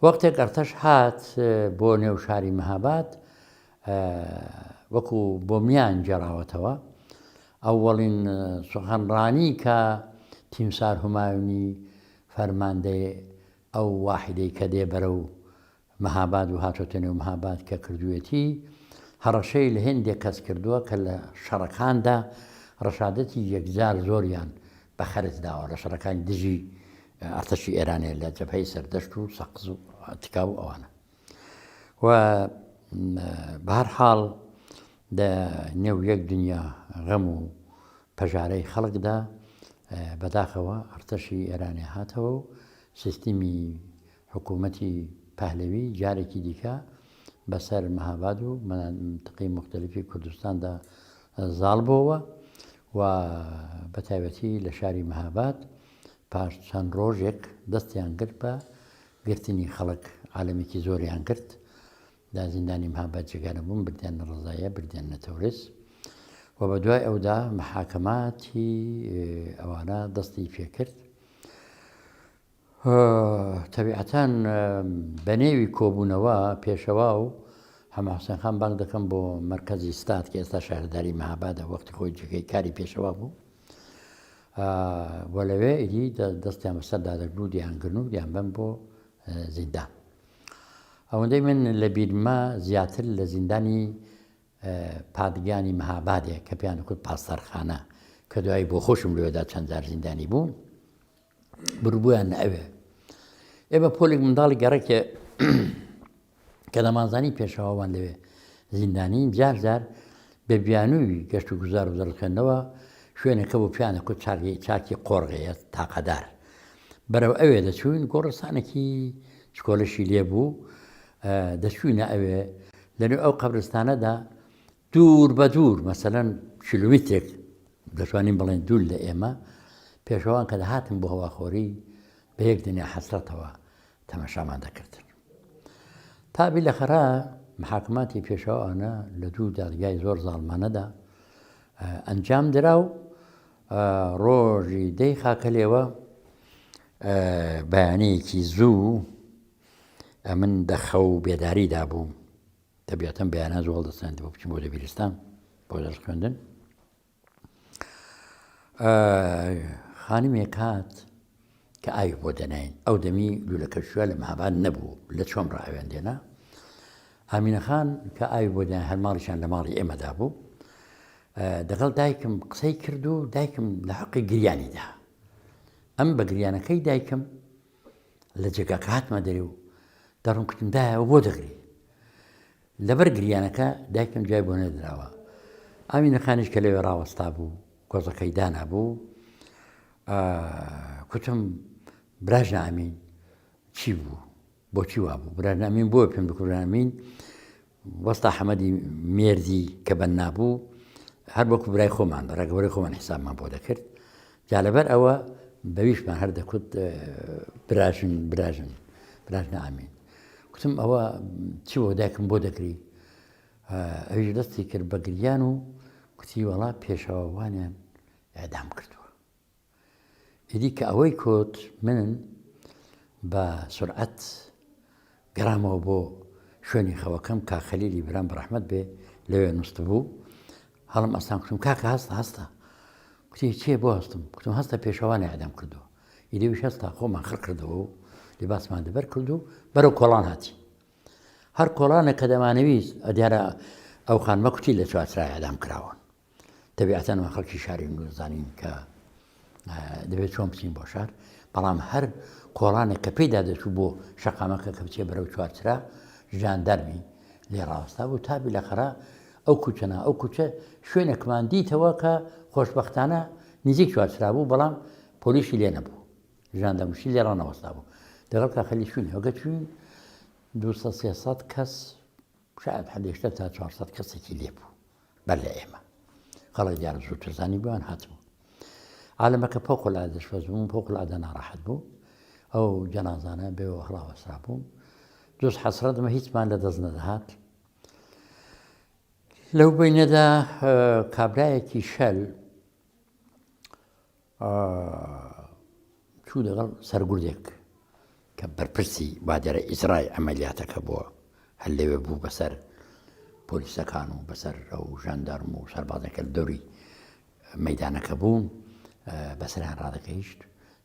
وەختێک ئەرتەش هات بۆ نێو شاری مەهاباد وەکو بۆ میان جێڕاوەتەوە ئەوەڵین سوخەنڕانی کە تیمسار هومایونی فەرماندەی ئەو واحیدەی کە دێ بەرە و مەهاباد و هاتۆتە نێو مەهاباد کە کردوێتی هەڕەشەی لە هێندێک کەس کردووە کە لە شەڕەکاندا ڕەشادەتی یەکجار زۆریان بە خەرج داوە لە شەڕەکانی دژی ئەرتەشی ئێرانێ لە جەبهەی سەردەشت و سەقز و تیکاو ئەوانە و بە هەر حاڵ نێو یەک دنیا غەم و پەژارەی خەڵکدا بەداخەوە ئەرتەشی ئێرانێ هاتەوە و سیستمی حکوومەتی پەهلەوی جارێکی دیکە بەسەر مەهاباد و مناطقی مختلفی کوردستاندا زاڵ بووە و بەتایبەتی لە شاری مەهاباد پاش چەند ڕۆژێک دەستیان کرد بە گرتنی خەڵک عالەمێکی زۆریان کرد دا زیندانی مەهاباد جێگانە بوون بردیانە ڕزایە بردیانە تەورس و بە دوای ئەودا محاکەماتی ئەوانە دەستی پێکرد تەبیعەتەن بە نێوی کۆبوونەوە پێشەوا و هەماحوسێن خان بانگ دەکەم بۆ مەرکەزی ستات کە ئێستا شارەداری مەهابادە وەختی خۆی جێگەی کاری پێشەوا بوو بۆ لەوێ ئیدی دەستیان بەسەر دادەگرن و دیانگرن و دیانبەن بۆ زیندان ئەوەندەی من لە بیرما زیاتر لە زیندانی پادگانی مەهابادێ کە پێیان دەکوت پاسەرخانە کە دوایی بۆ خۆشم لەوێدا چەند جار زیندانی بوو بڕبوویان ئەوێ ئێمە پۆلێک منداڵی گەڕێکێ کە دەمانزانی پێشەواوان لەوێ زیندانی جار جار بە بیانووی گەشت و گوزار و زەڕکردنەوە شوێنەکە بۆ پیانە کوت چاکی قۆڕغەیە تاقەدار بەرەو ئەوێ دەچوین گۆڕستانێکی چکۆلەشی لێ بوو دەچوینە ئەوێ لەنێو ئەو قەبرستانەدا دوور بە دوور مەسەلەن کیلومترێک دەتوانین بڵێن دوور لە ئێمە پێشەوان کە دەهاتن بۆ هەواخۆری بە یەک دنیا حەسرەتەوە تەماشامان دەکردن. تا بیلەخەرا محاکماتی پێشەوەانە لە دوو دادگای زۆر زاڵمانەدا ئەنجام درا و ڕۆژی دەی خاکەلێوە بەیانەیەکی زوو من دەخە و بێداریدا بوو. تەبیەتەن بەیانە زۆڵ دەستێنێت بۆ بچین بۆ دەبیرستان بۆ دەرس خوێندن. خانمێک هات کە ئاوی بۆ دەناین. ئەو دەمی لولەکەشوە لە مابان نەبوو لە چۆم ڕاوێندێنە. ئامینەخان کە ئاوی بۆ دەناین هەر ماڵیشان لە ماڵی ئێمەدا بوو. دەگەڵ دایکم قسەی کرد و دایکم لە حەقی گریانیدا. ئەم بە گریانەکەی دایکم لە جێگاکە هاتمە دەرێ و دەڕۆم کردم دایەوە بۆ دەگری. لەبەر گریانەکە دایکم جای بۆ نەدراوە. ئامینەخانیش کە لەوێ ڕاوەستا بوو کۆزەکەی دانا بوو. کوتم براژنە ئامین چی بوو؟ بۆچی وا بوو؟ براژنە ئامین بۆ پێم بکوژە ئامین وەستا حەمەدی مێردی کە بەننا بوو هەر وەکو برای خۆمان ڕێگەبەری خۆمان حیسابمان بۆ دەکرد. جا لەبەر ئەوە بەویشمان هەر دەکوت براژنە ئامین. کوتم ئەوە چی بۆ دایکم بۆ دەگری؟ ئەویش دەستی کرد بە گریان و کوتی وەڵا پێشەوەوانیان ئێدام کردووە. ئیدی کە ئەوەی کۆت من بە سورعەت گەڕامەوە بۆ شوێنی خەوەکەم کا خەلیلی برام بەڕەحمەت بێ لەوێ نووست بوو. هەڵم ئەستان کوتم کاکە هەستە. کوتی چێ بۆ هەستم؟ کوتم هەستە پێشەوانی ئەدەم کردووە. ئیدەویش هەستا خۆمان خڕ کردەوە و لیباسمان دەبەر کرد و بەرەو کۆڵان هاتی. هەر کۆڵانە کە دەمانەویست دیارە ئەو خانمە کوتی لە چوارچرای ئەدام کراوەن. تەبیعەتەن ئەمە خەڵکی شاری نوێزانین کە دەبێت چۆن بچین بۆ شار. بەڵام هەر کۆڵانێک کە پێیدا دەچوو بۆ شەقامەکە کە بچێ بەرەو چوارچرا ژاندەرمی لێ ڕاوەستا بوو تا بیلەخەرا ئەو کوچە شوێنێکمان دیتەوە کە خۆشبەختانە نزیک چوارچرا بوو بەڵام پۆلیشی لێ نەبوو. ژاندەرمشی لێ ڕانەوەستا بوو. دەگەڵ کا خەلی شوێنی هەوگە چوین 200-300 کەس شاید 180 تا 400 کەسێکی لێ بوو بەر لە ئێمە. خەڵک دیارە زووتر زانی بوویان هاتبوو. عالەمەکە پۆقڵا دەشوەز بوو پۆقڵادا ناڕەحەت بوو. ئەو جەنازانە بێەوە ڕاوەسرا بوو. جز حەسرەتمە هیچمان لە دەست نەدەهات. لەو بینەدا کابرایەکی شەل چوو لەگەڵ سەرگوردێک کە بەرپرسی بادێرە ئیزرای ئەمەلیاتەکە بووە. هەر لەوێ بوو بەسەر پۆلیسەکان و بەسەر ئەو ژاندەرم و سەربازەکە دەوری مەیدانەکە بوو بەسەریان ڕادەکەیشت.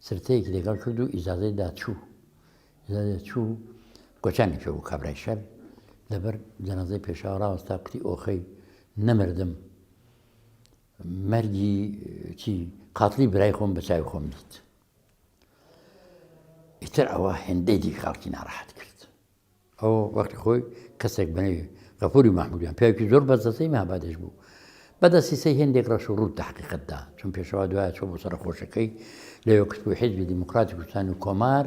سرتەیەکی لەگەڵ کرد و ئیجازەی داچوو گۆچانی پێ بوو کابرای شەل لەبەر جەنازەی پێشاو ڕاوەستا کوتی ئۆخەی نەمردم مەرگی چی قاتڵی برای خۆم بە چاوی خۆم دیت. ئیتر ئەوە هێندەی دی خەڵکی ناڕەحەت کرد. ئەو وەختی خۆی کەسێک بنەوی غەفوری مەحموودیان پیاوێکی زۆر بەدەستەی مابادەش بوو. بەدەستیسەی هێندێک ڕەش و ڕوو تەحقیقەتدا چون پێشەوا دوایە چۆ بۆ سەرخۆشەکەی لەوێ کەس بوو حیزبی دیموکراتی کوردستان و کۆمار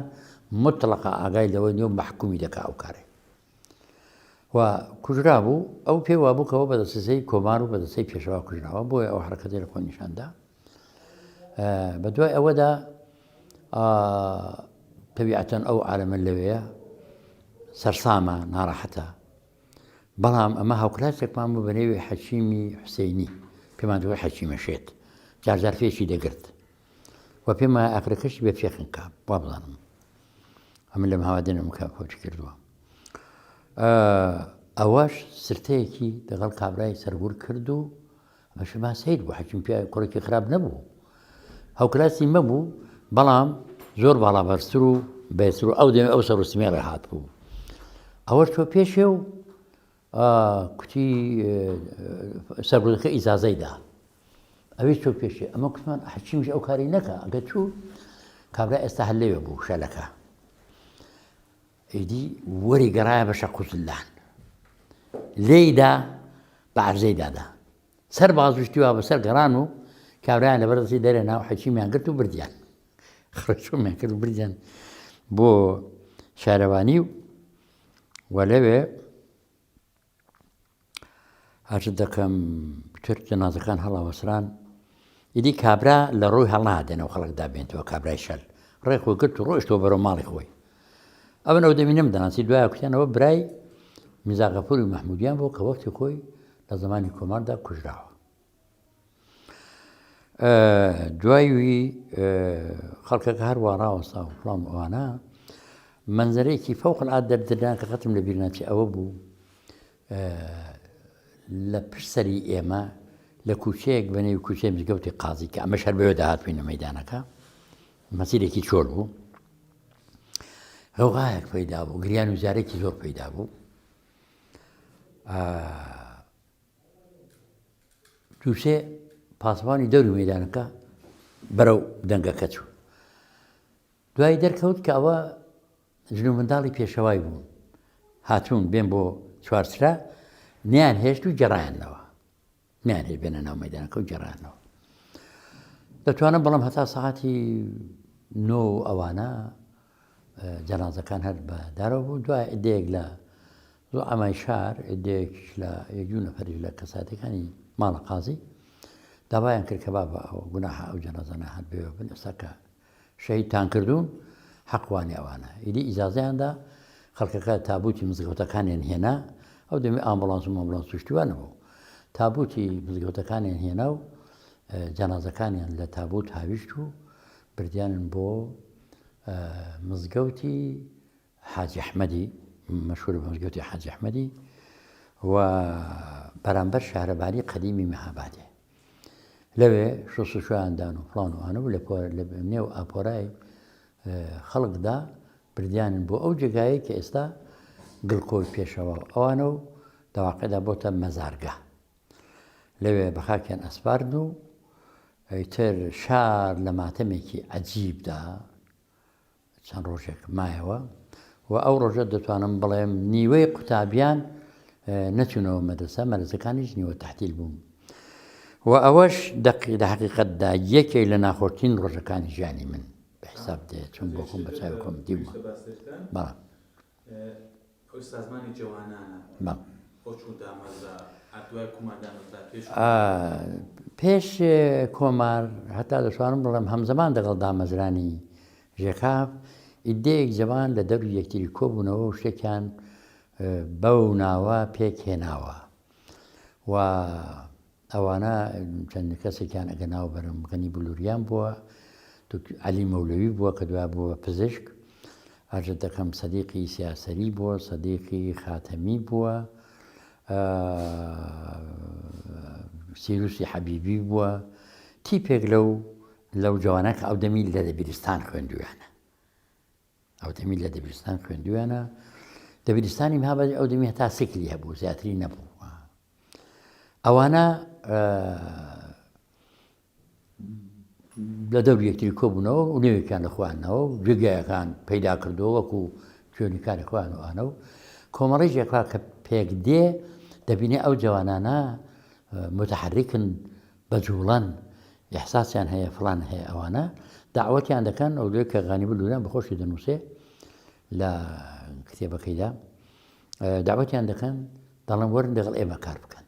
مطلقە ئاگای لەوەی نیە و مەحکومی دەکا ئەو کارێ. و کوژرا بوو ئەو پێی وا بوو کەەوە بەدەستیسەی کۆمار و بەدەستەی پێشەوا کوژراوە بۆیە ئەو حرەکەتی لە خۆ نیشاندا. بە دوای ئەوەدا تەبیعەتەن ئەو عالەمە لەوەیە سەرسامە ناڕەحەتە. بەڵام ئەمە هاوکلاسێکمان بوو بە نێوی حەکیمی حوسێینی پێمان دوای حەکیمە شێت جارجار فێشی دەگرت و پێم ئاخرەکەشی بێ فێخن کا وا بڵانم ئەمە لەم هاوادێنم کە کۆچی کردووە. ئەوەش سرتەیەکی دەگەڵ کابرای سەرگور کرد و بەشما سید بوو حەکیم پێ کوڕێکی خراپ نەبوو. هاوکلاسی مەبوو بەڵام زۆر باڵابەرستر و بێتر و ئەو دەمێ ئەو سەر و سمێڵی هات بوو. ئەوەش تۆ پێشێ و کوتی سەرگوردەکە ئیجازەی دا. ئەوەی تۆ پێشێ ئەمە کوتمان حەکیمیش ئەو کاری نەکە ئەگە چوو کابرا ئێستا هەر لەوێ بوو شەلەکە. ئیدی وەری گەڕایە بە شەقوزلان لێیدا بە عەرزەی دادا. سەر بازوشتی وا بەسەر گەڕان و کابرایان لە بەردەستی دەرێنا و حەکیمیان گرت و بردیان. خڕچۆمیان کرد و بردیان بۆ شارەوانی و لەوێ هەرچ دەکەم تر جەنازەکان هەڵاوەسران. ئیدی کابرا لە ڕۆی هەڵنادێنەوە خەڵک دابێنێتەوە کابرای شەل ڕێک خۆی گرت و ڕۆیشتەوە بەرەو ماڵی خۆی. ئەوەن ئەو دەمی نەمدەناسی دوایە کوتیانەوە برای میرزا غەفوری مەحموودیان بۆ کە وەختی خۆی لە زمانی کۆماردا کوژراوە. دوایوی خەڵکەکە هەروە ڕاوەستا و فڵان ئەوانە منزەرەیەکی فەوقالعادە دەردران کە خەتم لە بیر ناچێ ئەوە بوو لە پشت سەری ئێمە لە کوچەیەک بەنێوی کوچەی مزگەوتی قازی کە ئەمەش هەر بەوێ داهاتووینە مەیدانەکە مەسیرێکی چۆل بوو غەوغایەک پەیدا بوو گریان و زارێکی زۆر پەیدا بوو دووسێ پاسبانی دەوری مەیدانەکە بەرەو دەنگەکە چوو دوای دەرکەوت کە ئەوە ژن و منداڵی پێشەوای بوون هاتوون بێن بۆ چوارچرا نیان هێشت و گەڕایانەوە نیان هێشت بێنە ناو مەیدانەکە و گەڕایانەوە دەتوانم بەڵام هەتا سەعاتی 9 ئەوانە جەنازەکان هەر بەدارەوە بوو دوای ئێدەیەک لە زۆر ئەمای شار ئێدەیەک لە یەکجوو نەفەری لە کەساتەکانی ماڵە قازی داوایان کرد کە بابە ئەوە گوناحە ئەو جەنازانە هەر بێوە بن ئێستا کە شەهیدتان کردوون حەقوانی ئەوانە ئیدی ئیجازەیاندا خەڵکەکە تابوتی مزگەوتەکانیان هێنا ئەو دەمی ئامبولانس و مامبولانس توشتیوانە بوو تابوتی مزگەوتەکانیان هێنا و جەنازەکانیان لە تابوت هاویشت و بردیانن بۆ مزگەوتی حاجی ئەحمەدی مەشهور بە مزگەوتی حاجی ئەحمەدی و بەرامبەر شارەبانی قەدیمی مەهابادێ لەوێ شۆسوشویاندان و فڵان و ئەوانە لە نێو ئاپۆرای خەڵکدا بردیانن بۆ ئەو جێگایە کە ئێستا گڵکۆی پێشەوە ئەوانە و دەواقعدا بۆتە مەزارگە لەوێ بە خاکیان ئەسپارد و ئەیتر شار لە ماتەمێکی عەجیبدا چەند ڕۆژێک مایەوە و ئەو ڕۆژە دەتوانم بڵێم نیوەی قوتابیان نەچوونەوە مەدرسە مەرزەکانیش نیوە تەحتیل بووم و ئەوەش لە حەقیقەتدا یەکێک لە ناخۆشترین ڕۆژەکانی ژیانی من بە حیساب دێت چون بۆ خۆم بە چاوی خۆم دیومە بەڵام ئەو سازمانی جوانانە بۆ چوو دامەزرا دوای کوماردانەدا پێش کۆمار هەتا دەتوانم بڵێم هەمزەمان دەگەڵ دامەزرانی ژێکاف ئیدەیەک جەوان لە دەوری یەکتری کۆبوونەوە و شتێکیان بەو ناوە پێک هێناوە و ئەوانە چەند کەسێکیان ئەگە ناو بەرم غەنی بلووریان بووە عەلی مەولەوی بووە کە دوای بووە پزیشک ئاژەت دەکەم سەدیقی سیاسەری بووە سەدیقی خاتەمی بووە سیروسی حەبیبی بووە تیپێک لەو جوانە کە ئەو دەمی لە دەبیرستان خوێندویانە ئەو دەمی لە دەبیرستان خوێندویانە دەبیرستانی مەهابادی ئەو دەمی هەتا سکلی هەبوو زیاتری نەبوو ئەوانە لە دەوری یەکتری کۆبوونەوە و نێوێکیان لە خوانەوە و جێگایەکان پەیدا کردەوە وەکو کوێنیکاری خوان و ئانە و کۆمەڵی ژێکا کە پێک دێ دەبینێ ئەو جوانانە متحرکن بەجوڵەن ئیحساسیان هەیە فڵان هەیە ئەوانە داوەتیان دەکەن ئەو لێ کە غانی بلووریان بەخۆشی دەنووسێ لە کتێبەکەیدا داوەتیان دەکەن دەڵێن وەرن دەگەڵ ئێمە کار بکەن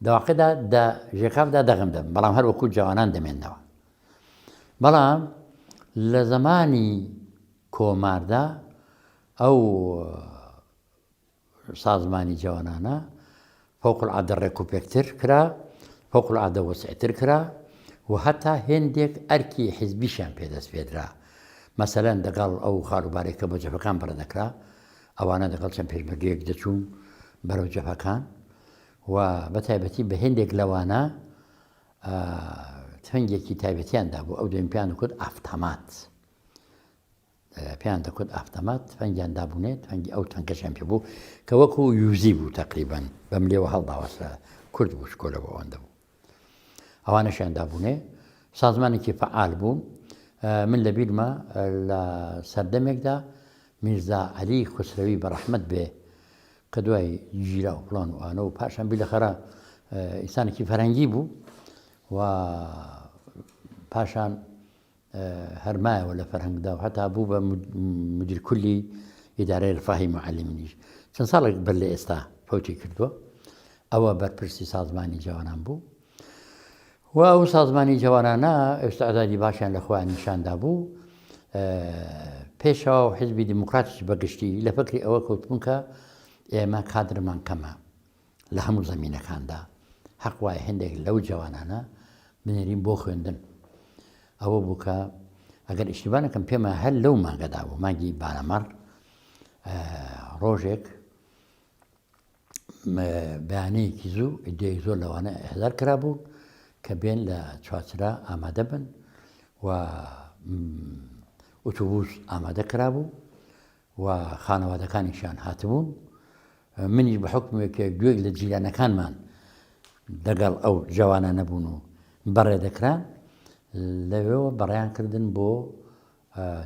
دەواقعدا ژێکافدا دەغم دەبن بەڵام هەر وەکو جوانان دەمێننەوە بەڵام لە زمانی کۆماردا ئەو سازمانی جوانانە فەوقالعادە ڕێکوپێکتر کرا فەوقالعادە وەسعتر کرا و هەتا هێندێک ئەرکی حیزبیشیان پێدەست پێدرا مەسەلەن دەگەڵ ئەو خاروبارێکە بۆ جەپەکان بڕدەکرا ئەوانە دەگەڵ چەند پێشمەرگەیەک دەچوون بەرەو جەپەکان و بەتایبەتی بە هێندێک لەوانە تفەنگێکی تایبەتیاندا بوو ئەو دوێن پێیان دەکوت ئافتەمات پێیان دەکوت ئافتەمات تفەنگیان دابوونێت تفەنگی ئەو تەنکەشیان پێ بوو کە وەکو یوزی بوو تەقریبەن بەم لێوە هەڵداوەسرا کورد بوو شکۆلەوە ئەوەندە بوو ئەوانەشیان دابوونێ سازمانێکی فعال بوو من لە بیرمە لە سەردەمێکدا میرزا عەلی خوسرەوی بەڕەحمەت بێ کە دوای گیرا و پڵان و ئانە و پاشان بیلەخەرە ئینسانێکی فەرەنگی بوو و پاشان هەرمایەوە لە فەرهەنگدا و هەتا بوو بە مدیر کولی ئیدارەی ڕفاهی معەلمینیش چەند ساڵێک بەر لە ئێستا فەوتی کردووە ئەوە بەرپرسی سازمانی جوانان بوو و ئەو سازمانی جوانانە ئێستاعدادی باشیان لە خۆیان نیشاندا بوو پێشەوە حیزبی دیموکراتیش بەگشتی لە فکری ئەوە کەوتبوون کە ئێمە کادرمان کەمە لە هەموو زەمینەکاندا حەق وایە هەندێک لەو جوانانە بنێرین بۆ خوێندن ئەوە بوو کە ئەگەر ئیشتیبانەکەم پێمە هەر لەو مانگەدا بوو مانگی بانەمەڕ ڕۆژێک بەیانەیەکی زوو ئیدێی زۆر لەوانە هەزار کرابوو کە بێن لە چوارچرا ئامادە بن و ئۆتۆبوس ئامادە کرابوو و خانەوادەکانیشیان هاتبوون منیش بە حکمێکە گوێک لە جیرانەکانمان لەگەڵ ئەو جوانە نەبوون و بەڕێ دەکران لەوێەوە بەڕیان کردن بۆ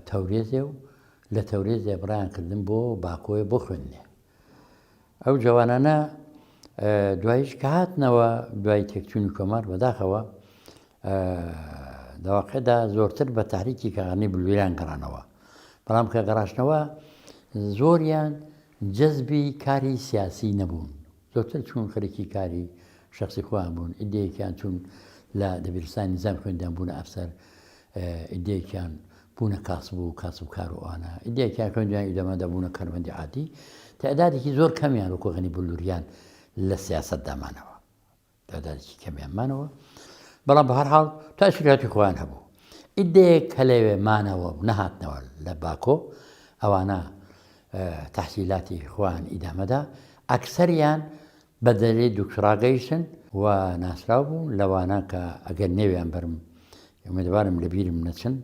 تەورێزێ و لە تەورێزێ بڕیان کردن بۆ باکۆیە بۆ خوێندنێ ئەو جوانانە دوایش کە هاتنەوە دوای تێکچوونی کۆمار بەداخەوە دەواقعدا زۆرتر بە تاریکی کەغانی بلوێران گەڕانەوە بەڵام کە گەڕاشنەوە زۆریان جەزبی کاری سیاسی نەبوون زۆرتر چوون خەریکی کاری شخصی خۆیان بوون ئیدەیەکیان چوون لە دەبیرستانی نیزام خوێندیان بوونە ئەفسەر ئیدەیەکیان بوونە کاسب و کار و ئەوانە ئیدەیەکیان خوێندیان ئیدەمەدا بوونە کارمەندی عادی تەعدادێکی زۆر کەمیان وەکو غەنی بلووریان لە سیاسەتدامانەوە تەعدادێکی کەمیانمانەوە بەڵام بە هەر حاڵ تاسیراتی خۆیان هەبوو ئیدەیەک کە لەوێ مانەوە نەهاتنەوە لە باکۆ ئەوانە تەحسیلاتی خۆیان ئیدامەدا ئەکسەریان بە دەرێ دوکتۆراگەیشتن و ناسرااو بوو لەوانە کە ئەگەر نێویان بەرم ئومێدوارم لە بیرم نەچن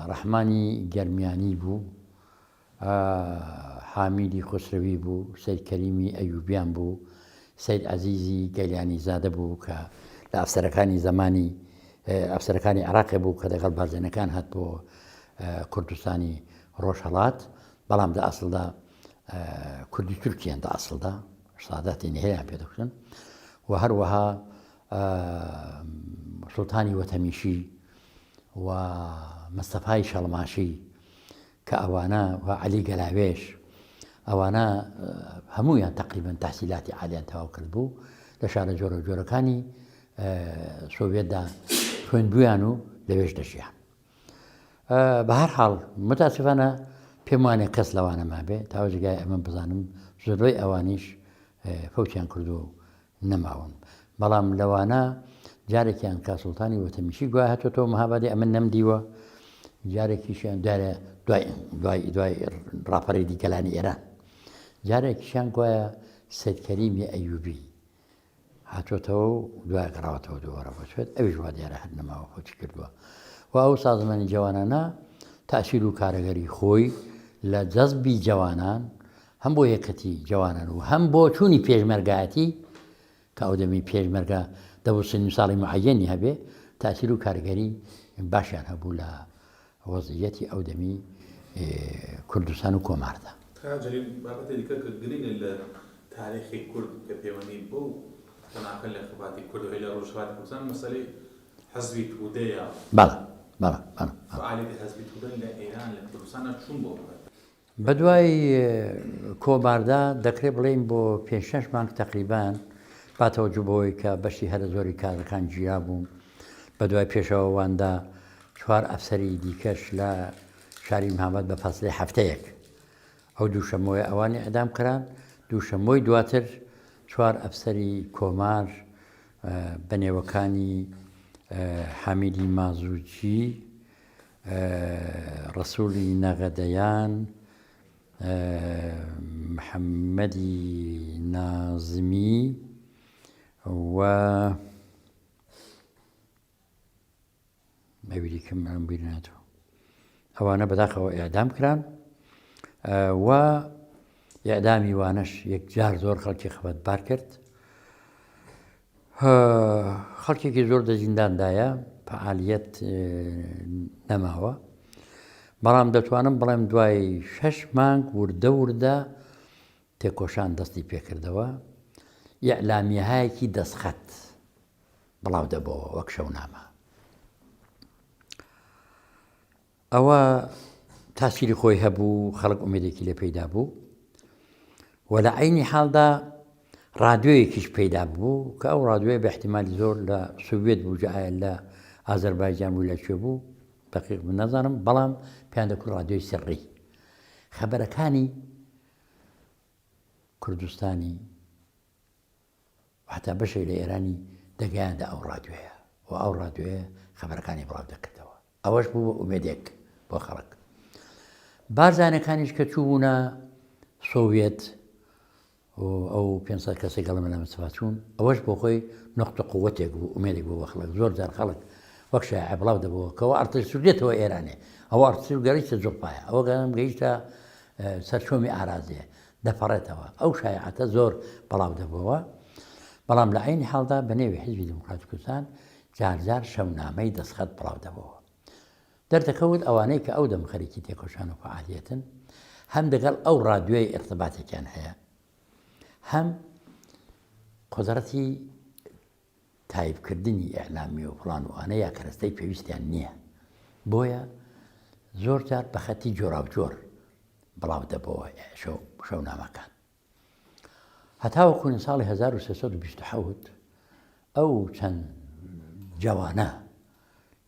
ڕەحمانی گەرمیانی بوو حامیدی خسروی بوو سەید کەریمی ئەیوبیان بوو سەید عەزیزی گەیلانی زادە بوو کە لە ئەفسەرەکانی زەمانی ئەفسەرەکانی عێراقی بوو کە دەگەڵ بارزێنەکان هات بۆ کوردستانی ڕۆژهەڵات بەڵام لە ئەسڵدا کوردی تورکیان لە ئەسڵدا ساداتی نهێیان پێدەکردن و هەروەها سوڵتانی وەتەمیشی و مەستەفای شەڵماشی کە ئەوانە و عەلی گەلاوێش ئەوانە هەموویان تقریبن تەحسیلاتی عالیان تەواو کرد بوو لە شارە جۆرە جۆرەکانی سۆڤێتدا خوێندبوویان و لەوێش دەژیان بە هەر حاڵ متاسفانە پێم وانێ کەس لەوانە مابێ تاوەجگای ئەمە بزانم زۆربەی ئەوانیش فەوتیان کردو و نەماون بەڵام لەوانە جارێکیان کا سوڵتانی وەتەمیشی گوای هاتوۆتەوە مەهابادی ئەمن نەمدیوە جارێکیشیان دارە دوای ڕاپەڕێدی گەلانی ئێران جارێکیشیان گوایە سەید کەریمی ئەیوبی هاتوۆتەوە و دوای گەڕاوەتەوە دووەڕە بۆچێت ئەویش وا دیارە هەر نەماوە خۆچی کردووە و ئەو سازمانی جوانانە تاسییر و کارەگەری خۆی لە جەزبی جوانان هەم بۆ یەکەتی جوانان و هەم بۆ چوونی پێشمەرگایەتی کە ئەو دەمی پێشمەرگە دەبوو سنی ساڵی معەیەنی هەبێ تاسییر و کارگەری باشیان هەبوو لە وەزعیەتی ئەو دەمی کوردستان و کۆماردا. جەلیل بابەتێکی دیکە کە گرنگە لە تاریخی کورد کە پەیوەندی بۆ تەناقل لە خەباتی کورد و لە ڕۆژهەڵاتی کوردستان مەسەلەی حەزبی تودەیە. بەڵێ فعالیتی حەزبی تودە لە ئێران لە کوردستانە چوون بۆ بەدوای کۆماردا دەکرێت بڵێین بۆ 5-6 مانگ تەقریبان باتەوەجو بەوەی کە بەشی هەرە زۆری کارەکان گیرا بوو بەدوای پێشەوەواندا 4 ئەفسەری دیکەش لە شاری مەهاباد بە فاصلەی هەفتەیەک ئەو دووشەمەوەی ئەوانی ئەدام کران دووشەمەوەی دواتر 4 ئەفسەری کۆمار بەنێوەکانی حەمیدی مازووچی ڕەسوولی نەغەدەیان محەممەدی نازمی و مەویلیکەم ئەم بیر ناتەوە ئەوانە بەداخەوە ئێعدام کران و ئێعدامی وانەش یەکجار زۆر خەڵکی خەبەتبار کرد خەڵکێکی زۆر لە زینداندایە فعالیەت نەماوە بەڵام دەتوانم بڵێم دوای 6 مانگ وردە تێکۆشان دەستی پێکردەوە ئیعلامیەهایەکی دەستخەت بڵاو دەبەوە وەک شەونامە ئەوە تاسیری خۆی هەبوو خەڵک ئومێدێکی لێ پەیدا بوو و لە عەینی حاڵدا ڕادیۆیەکیش پەیدا بوو کە ئەو ڕادیۆیە بە احتیمالی زۆر لە سوڤێت بوو جاایە لە ئازەربایجان بوو لەکوێ بوو دقیق من نازانم بەڵام پێیان دەکوت ڕادیۆی سڕی خەبەرەکانی کوردستانی حتا بەشێک لە ئێرانی دەگەیاندا ئەو ڕادیۆیە و ئەو ڕادیۆیە خەبەرەکانی بڵاو دەکردەوە ئەوەش بوو بە ئومێدێک بۆ خەڵک بارزانەکانیش کە چووبوونە سۆڤێت ئەو 500 کەسێک گەڵە مەلامەسەفا چوون ئەوەش بۆ خۆی نقطە قووەتێک بوو ئومێدێک بوو بە خەڵک زۆر جار خەڵک وەک شایعە بڵاو دەبەوە کەەوە ئەرتش سوودێتەوە ئێرانێ ئەوە ئەرتش گەڕیتە جوڵپایە ئەوە گەڵم گەیشتە سەرچۆمی ئارازێ دەپەڕێتەوە ئەو شایعەتە زۆر بەڵاو دەبەوە بەڵام لە عینی حاڵدا بە نێوی حیزبی دیموکراتی کوردستان جارجار شەونامەی دەستخەت بڵاو دەبەوە دەردەکەوت ئەوانەی کە ئەو دەم خەریکی تێکۆشان و فعالیەتن هەم دەگەڵ ئەو ڕادیۆی ئێرتباتێکیان هەیە هەم قدرەتی تایبکردنی ئێعلامی و فڵان وانە یا کەرەستەی پێویستیان نییە بۆیە زۆر جار بە خەتی جۆراوجۆر بڵاو دەبەوە شەونامەکان هەتاوەکو ساڵی 1327 ئەو چەند جوانە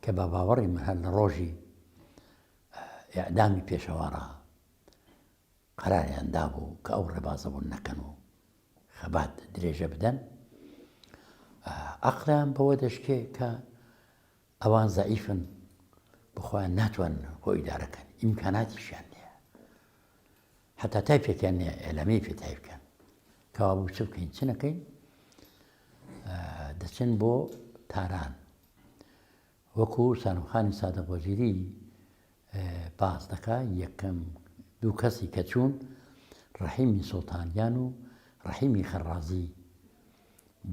کە بە باوەڕی من هەر لە ڕۆژی ئیعدامی پێشەوەڕە قەراریان دابوو کە ئەو ڕێبازەبوون نەکەن و خەبات درێژە بدەن عەقلیان بەوە دەشکێ کە ئەوان زەعیفن بخۆیان ناتوانن بۆ ئیدارەکەن ئیمکاناتیشیان نییە حتا تایپێکیان نییە ئێلەمەی پێ تای بکەن کەوا بوو چ بکەین چ نەکەین دەچن بۆ تاران وەکو سانوخانی سادق وەزیری باس دەکا یەکەم دوو کەسی کە چوون ڕەحیمی سوڵتانیان و ڕەحیمی خەرازی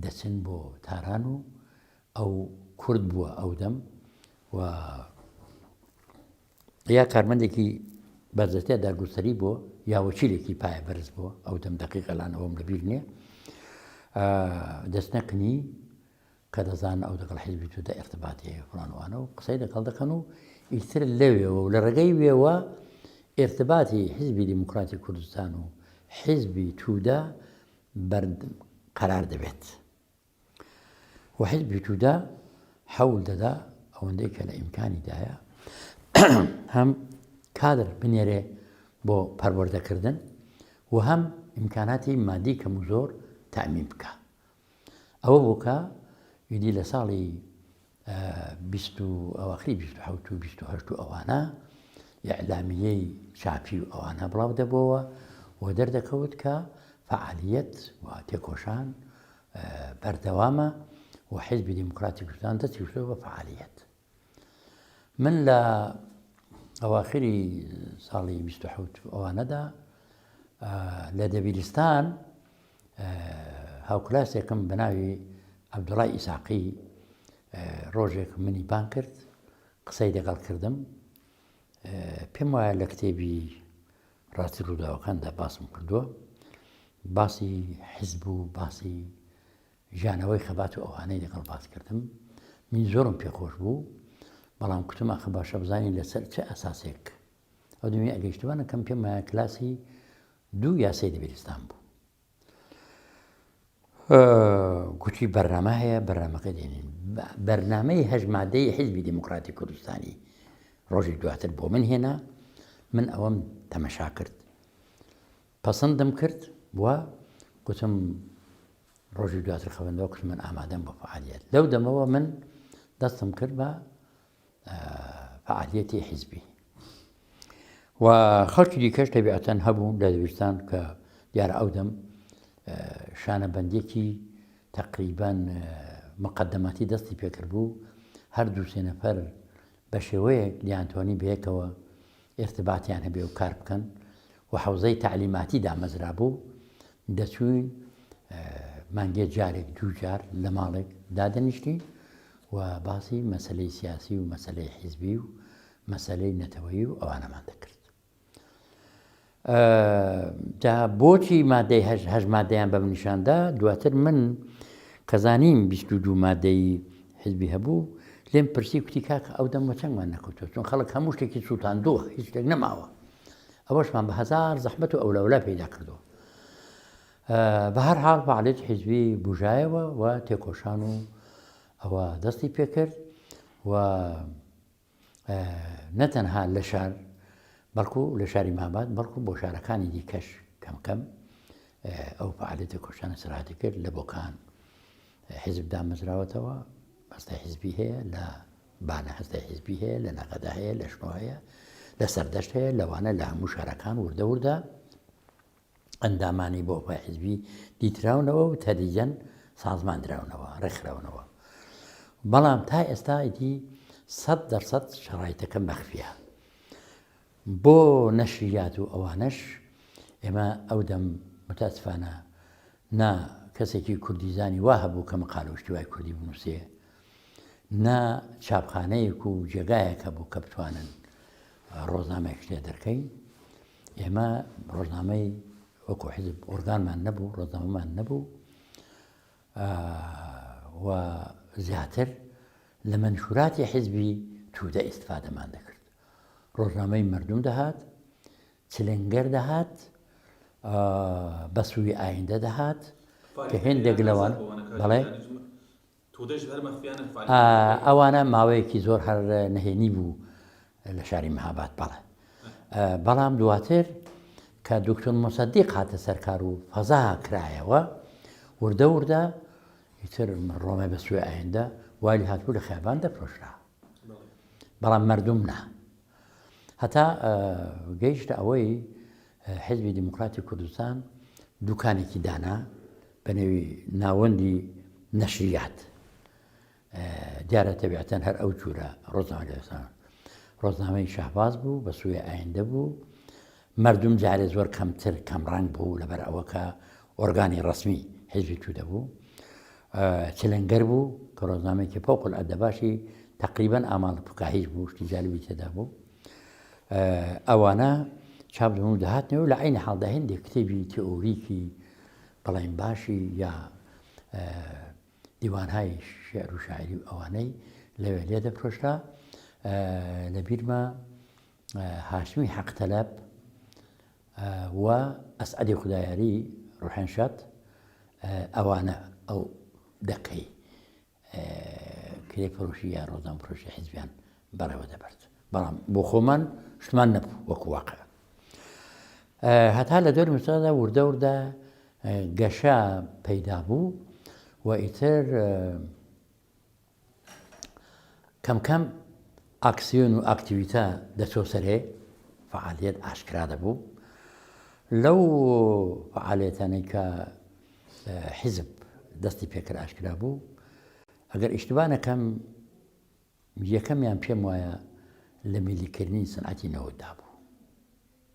دەچن بۆ تاران و ئەو کورد بووە ئەو دەم و یا کارمەندێکی بەرزەتیا دارگوستەری بۆ یا وەکیلێکی پایە بەرز بووە ئەو دەم دەقیقە لانەوەم لەبیر نییە دەست نەکنی کە دەزان ئەو دەگەڵ حیزبی توودە ئێرتباتی فڵانوانە و قسەی دەگەڵ دەکەن و ئیتر لەوێەوە و لە ڕێگەی وێوە ئێرتباتی حیزبی دیموکراتی کوردستان و حیزبی توودە قەرار دەبێت و حیزبی توودە حەول دەدا ئەوەندەی کە لە ئیمکانیدایە هەم کادر بنێرێ بۆ پەروەردەکردن و هەم ئیمکاناتی مادی کەم و زۆر تەئمین بکە ئەوە بووکە ویدی لە ساڵی ئەواخری 27 و 28 ئەوانە ئیعلامیەی چاپی و ئەوانە بڵاو دەبەوە و دەردەکەوت کە فعالیەت و تێکۆشان بەردەوامە و حیزبی دیموکراتی کوردستان دەستی وشتەوە بە فعالیەت من لە ئەواخری ساڵی 27 ئەوانەدا لە دەبیرستان هاوکلاسێکم بە ناوی عەبدوڵای ئیساقی ڕۆژێک منی بان کرد قسەی لەگەڵ کردم پێم وایە لە کتێبی ڕاستی ڕووداوەکاندا باسم کردووە باسی حیزب و باسی ژانەوەی خەبات و ئەوانەی لەگەڵ باس کردم من زۆرم پێخۆش بوو بەڵام کوتم ئاخە باشە بزانین لەسەر چه ئەساسێک ئەو دەمی ئەگەیشتوانە کەم پێم وایە کلاسی 2 یا 3 دەبیرستان بوو گوتی بەرنامە هەیە بەرنامەکە دێنین بەرنامەی هەژمادەی حیزبی دیموکراتی کوردستانی ڕۆژی دواتر بۆ من هێنا من ئەوەم تەمەشا کرد پەسەندم کرد وە گوتم ڕۆژی دواتر خەوەندەوە کورت من ئامادەم بۆ فعالیەت لەو دەمەوە من دەستم کرد بە فعالیەتی حیزبی و خەڵکی دیکەش تەبیعەتەن هەبوو لە دەبیرستان کە دیارە ئەو دەم شانەبەندێکی تەقریبان مقدماتی دەستی پێکرد بوو هەردوو سێ نەفەر بە شێوەیەک لیانتوانی بەیەکەوە ئێرتباتیان هەبێ و کار بکەن و حەوزەی تعلیماتی دامەزرا بوو دەچوین مانگێ جارێک 2 جار لە ماڵێک دادەنیشتین و باسی مەسەلەی سیاسی و مەسەلەی حیزبی و مەسەلەی نەتەوەیی و ئەوانەمان دەکرد جا بۆچی مادەی هەژ مادەیان بەم نیشاندا دواتر من کە زانیم 22 مادەی حیزبی هەبوو لێم پرسی کوتی کاکە ئەو دەمە چەندمان نەکەوتوە چون خەڵک هەموو شتێکی سووتاندووە هیچ شتێک نەماوە ئەوەشمان بە هەزار زەحمەت و ئەولەولا پەیدا کردووە بە هەر حاڵ فعالیەتی حیزبی بژایەوە و تێکۆشان و ئەوە دەستی پێکرد و نەتەنها لە شار بەڵکو لە شاری مابات بەڵکو بۆ شارەکانی دیکەش کەمکەم ئەو فعالیتە کوشتانە سەرهاتی کرد لە بۆکان حیزب دامەزراوەتەوە هەستای حیزبی هەیە لە بانە هەستای حیزبی هەیە لە نەقەدا هەیە لە شنۆ هەیە لە سەردەشت هەیە لەوانە لە هەموو شارەکان وردە ئەندامانی بۆ پای حیزبی دیتراونەوە و تەدریجەن سازماندراونەوە ڕێکخراونەوە بەڵام تا ئێستا ئیدی 100% شەڕایەتەکە مەخفیە بۆ نەشریات و ئەوانەش ئێمە ئەو دەم متاسفانە نا کەسێکی کوردیزانی وا هەبوو کە مەقال و شتیوای کوردی بنووسێ نا چاپخانەیەک و جێگایەک هەبوو کە بتوانن ڕۆژنامەیەک لێ دەرکەین ئێمە ڕۆژنامەی وەکو حیزب ئۆرگانمان نەبوو ڕۆژنامەمان نەبوو و زیاتر لە منشوراتی حیزبی توودە ئیستفادەمان دەکرد ڕۆژنامەی مەردوم دەهات چلەنگەر دەهات بە سووی ئایندە دەهات کە هێندێک لەوان بەڵێ ئەوانە ماوەیەکی زۆر هەر نهێنی بوو لە شاری مەهاباد بەڵێ بەڵام دواتر کە دکتۆر مۆسەدیق هاتە سەرکار و فەزا کرایەوە وردە ئیتر ڕۆمای بە سوێ ئایندە وای هاتبوو لە خیابان دەپرۆشرا بەڵام مەردوم نا هەتا گەیشتە ئەوەی حیزبی دیموکراتی کوردستان دوکانێکی دانا بە نێوی ناوەندی نەشریات دیارە تەبیعەتەن هەر ئەو جوورە ڕۆژنامەی شەهباز بوو بە سوێ ئایندە بوو مەردوم جارێ زۆر کەمتر کەمڕەنگ بوو لەبەر ئەوە کە ئۆرگانی ڕسمی حیزبی توودە بوو چلەنگەر بوو کە ڕۆژنامەیەکی فەوق الئەدەباشی تەقریبەن ئاماڵ فکاهیش بوو شتی جالبی تێدا بوو ئەوانە چاپ دەبوو دەهاتنەوە لە عینی حاڵدا هێندێک کتێبی تئۆریکی بەڵێن باشی یا دیوانهای شێعر و شاعری و ئەوانەی لەوێ لێ دەپرۆشرا لە بیرمە هاشمی حەقتەلەب و ئەسعەدی خودایاری ڕوحێنشاد ئەوانە ئەو دەکەی کرێفرۆشی یا ڕۆژنامەفرۆشی حیزبیان بەڕێوە دەبرد بەڵام بۆ خۆمان شتمان نەبوو وەکو واقع هەتا لە دوای مستەدا وردە گەشە پەیدا بوو و ئیتر کەم ئاکسیۆن و ئاکتیڤیتە دەچۆ سەرێ فعالیت ئاشکرا دەبوو لەو فعالیتانەی کە حیزب دەستی پێکرد ئاشکرا بوو ئەگەر ئیشتباه نەکەم یەکەمیان پێم وایە لە میلیکردنی سەنعەتی نەوەدا بوو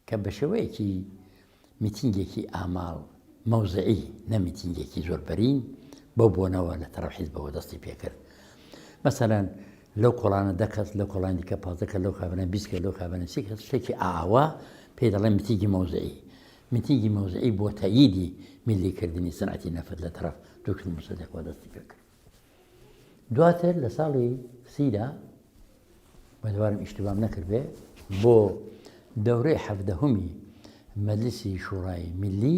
کە بە شێوەیەکی میتینگێکی ئاماڵ مەوزعی نە میتینگێکی زۆربەرین بەو بۆنەوە لە تەرەف حیزبەوە دەستی پێکرد مەسەلەن لەو کۆڵانە 10 کەس لەو کۆڵانی دیکە 15 کە لەو خابنە 20 کە لەو خابنە 30 کەس شتێکی ئاوا پێی دەڵێن میتینگی مەوزعی میتینگی مەوزعی بۆ تەییدی میلیکردنی سەنعەتی نەفت لە تەرەف دکتۆر مۆسەدیقەوە دەستی پێکرد دواتر لە ساڵی 30دا بەدوارم ئیشتبام نەکرد بێ بۆ دەورەی 17هەمی مەجلیسی شوڕای میلی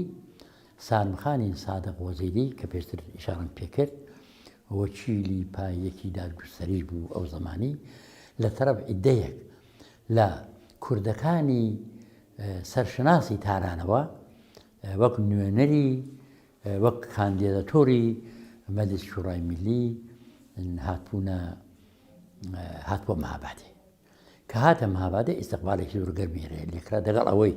سالمخانی سادق وەزیری کە پێشتر ئیشارەم پێکرد وەکیلی پایەکی دادگستەریش بوو ئەو زەمانی لە تەرەف عیدەیەک لە کوردەکانی سەرشناسی تارانەوە وەک نوێنەری وەک کاندیداتۆری مەجلیس شوڕای میلی هاتبووە مەهابادێ کە هاتە مەهابادێ ئیستیقبالێکی زۆر گەرمی لێکرا دەگەڵ ئەوەی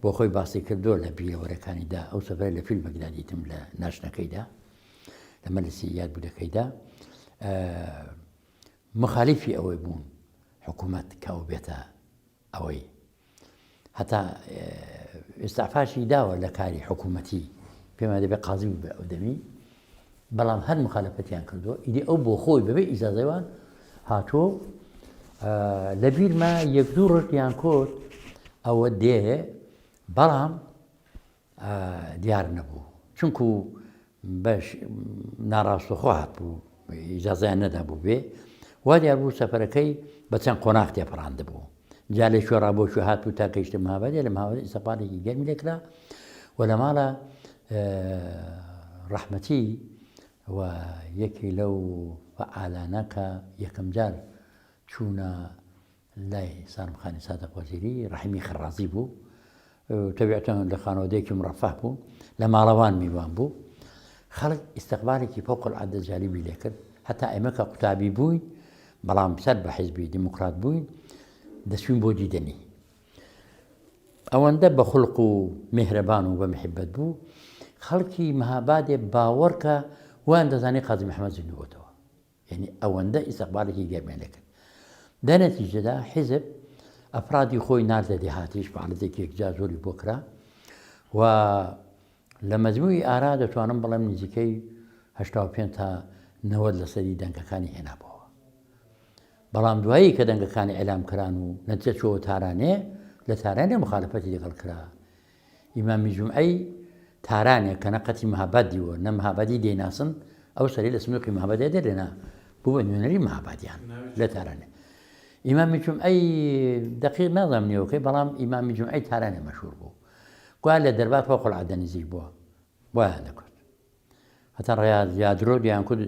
بۆ خۆی باسی کردۆ لە بیرەوەرەکانیدا ئەو سەفرە لە فیلمێکدا دیتم لە ناشنەکەیدا لە مەجلیسی یادبوودەکەیدا مخالیفی ئەوەی بوون حکوومەت کە ئەو بێتە ئەوەی هەتا ئێستاعفاشی داوە لە کاری حکوومەتی پێمان دەبێت قازی بوو بە ئەو دەمی بەڵام هەر مخالەفەتیان کردووە ئیدی ئەو بۆ خۆی بەبێ ئیجازەوان هاتۆ لە بیرمە یەک دوو ڕۆژیان کۆت ئەوە دێ بەڵام دیار نەبوو چونکو بەش ناڕاستەخۆ هاتبوو ئیجازەیان نەدابوو بێ وا دیار بوو سەفەرەکەی بە چەند قۆناغ تێپەڕاندە بوو جا لێ شوێ ڕابۆشوێ هاتبوو تا کەیشتە مەهابادێ لە مەهابادێ ئیستیقبالێکی گەرمی لێکرا و لە ماڵە ڕەحمەتی و یەکی لەو فعالانە کە یەکەم جار چوونە لای سارمخانی سادق وەزیری ڕەحیمی خەڕازی بوو تەبیعەتەن لە خانەوەدەیەکی مرەفەه بوو لە ماڵەوان میوان بوو خەڵک ئیستیقبالێکی فەوق العادە جالیبی لێ کرد هەتا ئێمە کە قوتابی بووین بەڵام سەر بە حیزبی دیموکرات بووین دەچوین بۆ دیدەنی ئەوەندە بە خوڵق و میهرەبان و بە محبەت بوو خەڵکی مەهابادێ باوەڕکە وان دەزانی قازی محەممەد زیندووەتەوە یعنی ئەوەندە ئیستیقبالێکی گەرمیان لێ کرد دەنەتیجەدا حیزب ئەفرادی خۆی ناردە دێهاتیش فعالەتێکی یەکجا زۆری بۆ کرا و لە مەجموعی ئارا دەتوانم بڵێم نزیکەی 85 تا 90 لەسەری دەنگەکانی هێنابەوە بەڵام دوایی کە دەنگەکانی ئەلام کران و نەتیجە چۆوە تارانێ لە تارانێ مخالفەتی لەگەڵ کرا ئیمامی جومعەی تارانێ کە نەقەتی مەهاباد دیوە نە مەهابادی دەیناسن ئەو سەری لە سنووقی مەهابادێ دەرێنا بوو بە نوێنەری مەهابادیان لە تارانێ ئیمامی جومعەی دەقیق نازانم نێوەکەی بەڵام ئیمامی جومعەی تارانێ مەشهور بوو گویا لە دەربات فەوق العادە نزیک بووە وایان دەکرد هەتا ڕێیان یادرۆ دیان کورد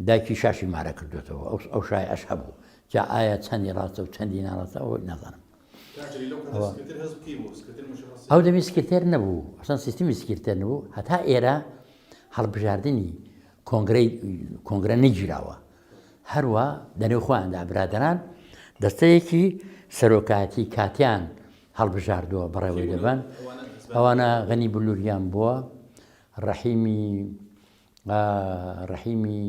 دایکی شاشی مارە کردوێتەوە ئەو شای ئەش هەبوو جا ئایا چەندی ڕاستە و چەندی ناڕاستە ئەوە نازانم ئەو دەمی سکرتێر نەبوو ئەسان سیستمی سکرتێر نەبوو هەتا ئێرە هەڵبژاردننی کۆنگرە نەگیراوە هەروە دەنێو خۆیاندا برادران دەستەیەکی سەرۆکاتی کاتیان هەڵبژاردووە بەڕێوەی دەبن ئەوانە غەنی بلووریان بووە ڕەحیمی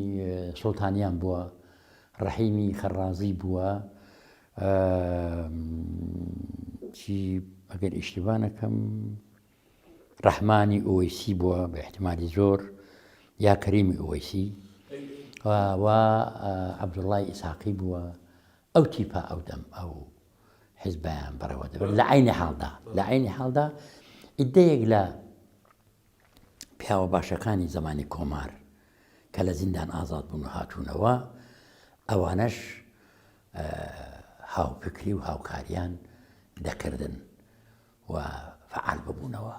سوڵتانیان بووە ڕەحیمی خەڕازی بووە چی ئەگەر ئیشتیبانەکەم ڕەحمانی ئۆوەیسی بووە بە احتیمالی زۆر یا کەریمی ئۆوەیسی و عەبدوڵڵای ئیسحاقی بووە ئەو تیپە ئەو دەم ئەو حیزبیان بەڕێوە دەبن لە عینی حاڵدا ئیدەیەک لە پیاوە باشەکانی زمانی کۆمار کە لە زیندان ئازاد بوون و هاتوونەوە ئەوانەش هاوپکری و هاوکاریان دەکردن و فعال ببوونەوە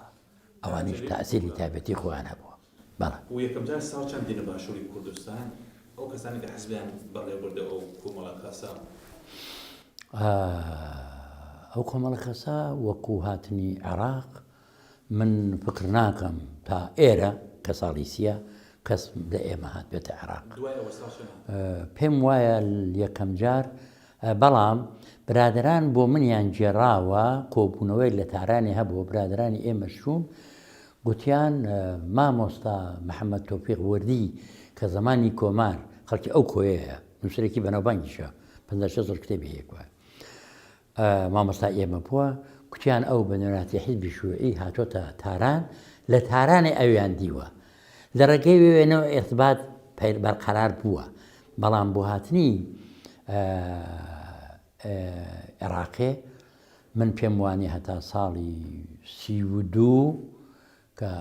ئەوانیش تەئسیری تایبەتی خۆیان هەبووە بەڵێ و یەکەم جار ساڵ چەندی لە باشووری کوردستان ئەو کەسانی کە حیزبیان بەڕێوەبردە ئەو کۆمەڵە کەسا ئەو کۆمەڵە کەسا وەکو هاتنی عێراق من فکر ناکەم تا ئێرە کە ساڵی سیە کەس لە ئێمە هات بێتە عێراق پێم وایە یەکەم جار بەڵام برادران بۆ منیان جێراوە کۆبوونەوەی لە تارانی هەبوو برادرانی ئێمە چوون گوتیان مامۆستا محەممەد تۆفیق وەردی کە زمانی کۆمار خەڵکی ئەو کۆیەیە نووسەرێکی بەناوبانگیشە 56 کتێبی هەیەکوە مامۆستا ئێمە بووە کوتیان ئەو بە نوێناتی حیزبی شووعی هاتۆتە تاران لە تارانی ئەویان دیوە لە ڕێگەی وێنەوە ئێرتبات بەرقەرار بووە بەڵام بۆ هاتنی عێراقێ من پێم وانی هەتا ساڵی 32 کە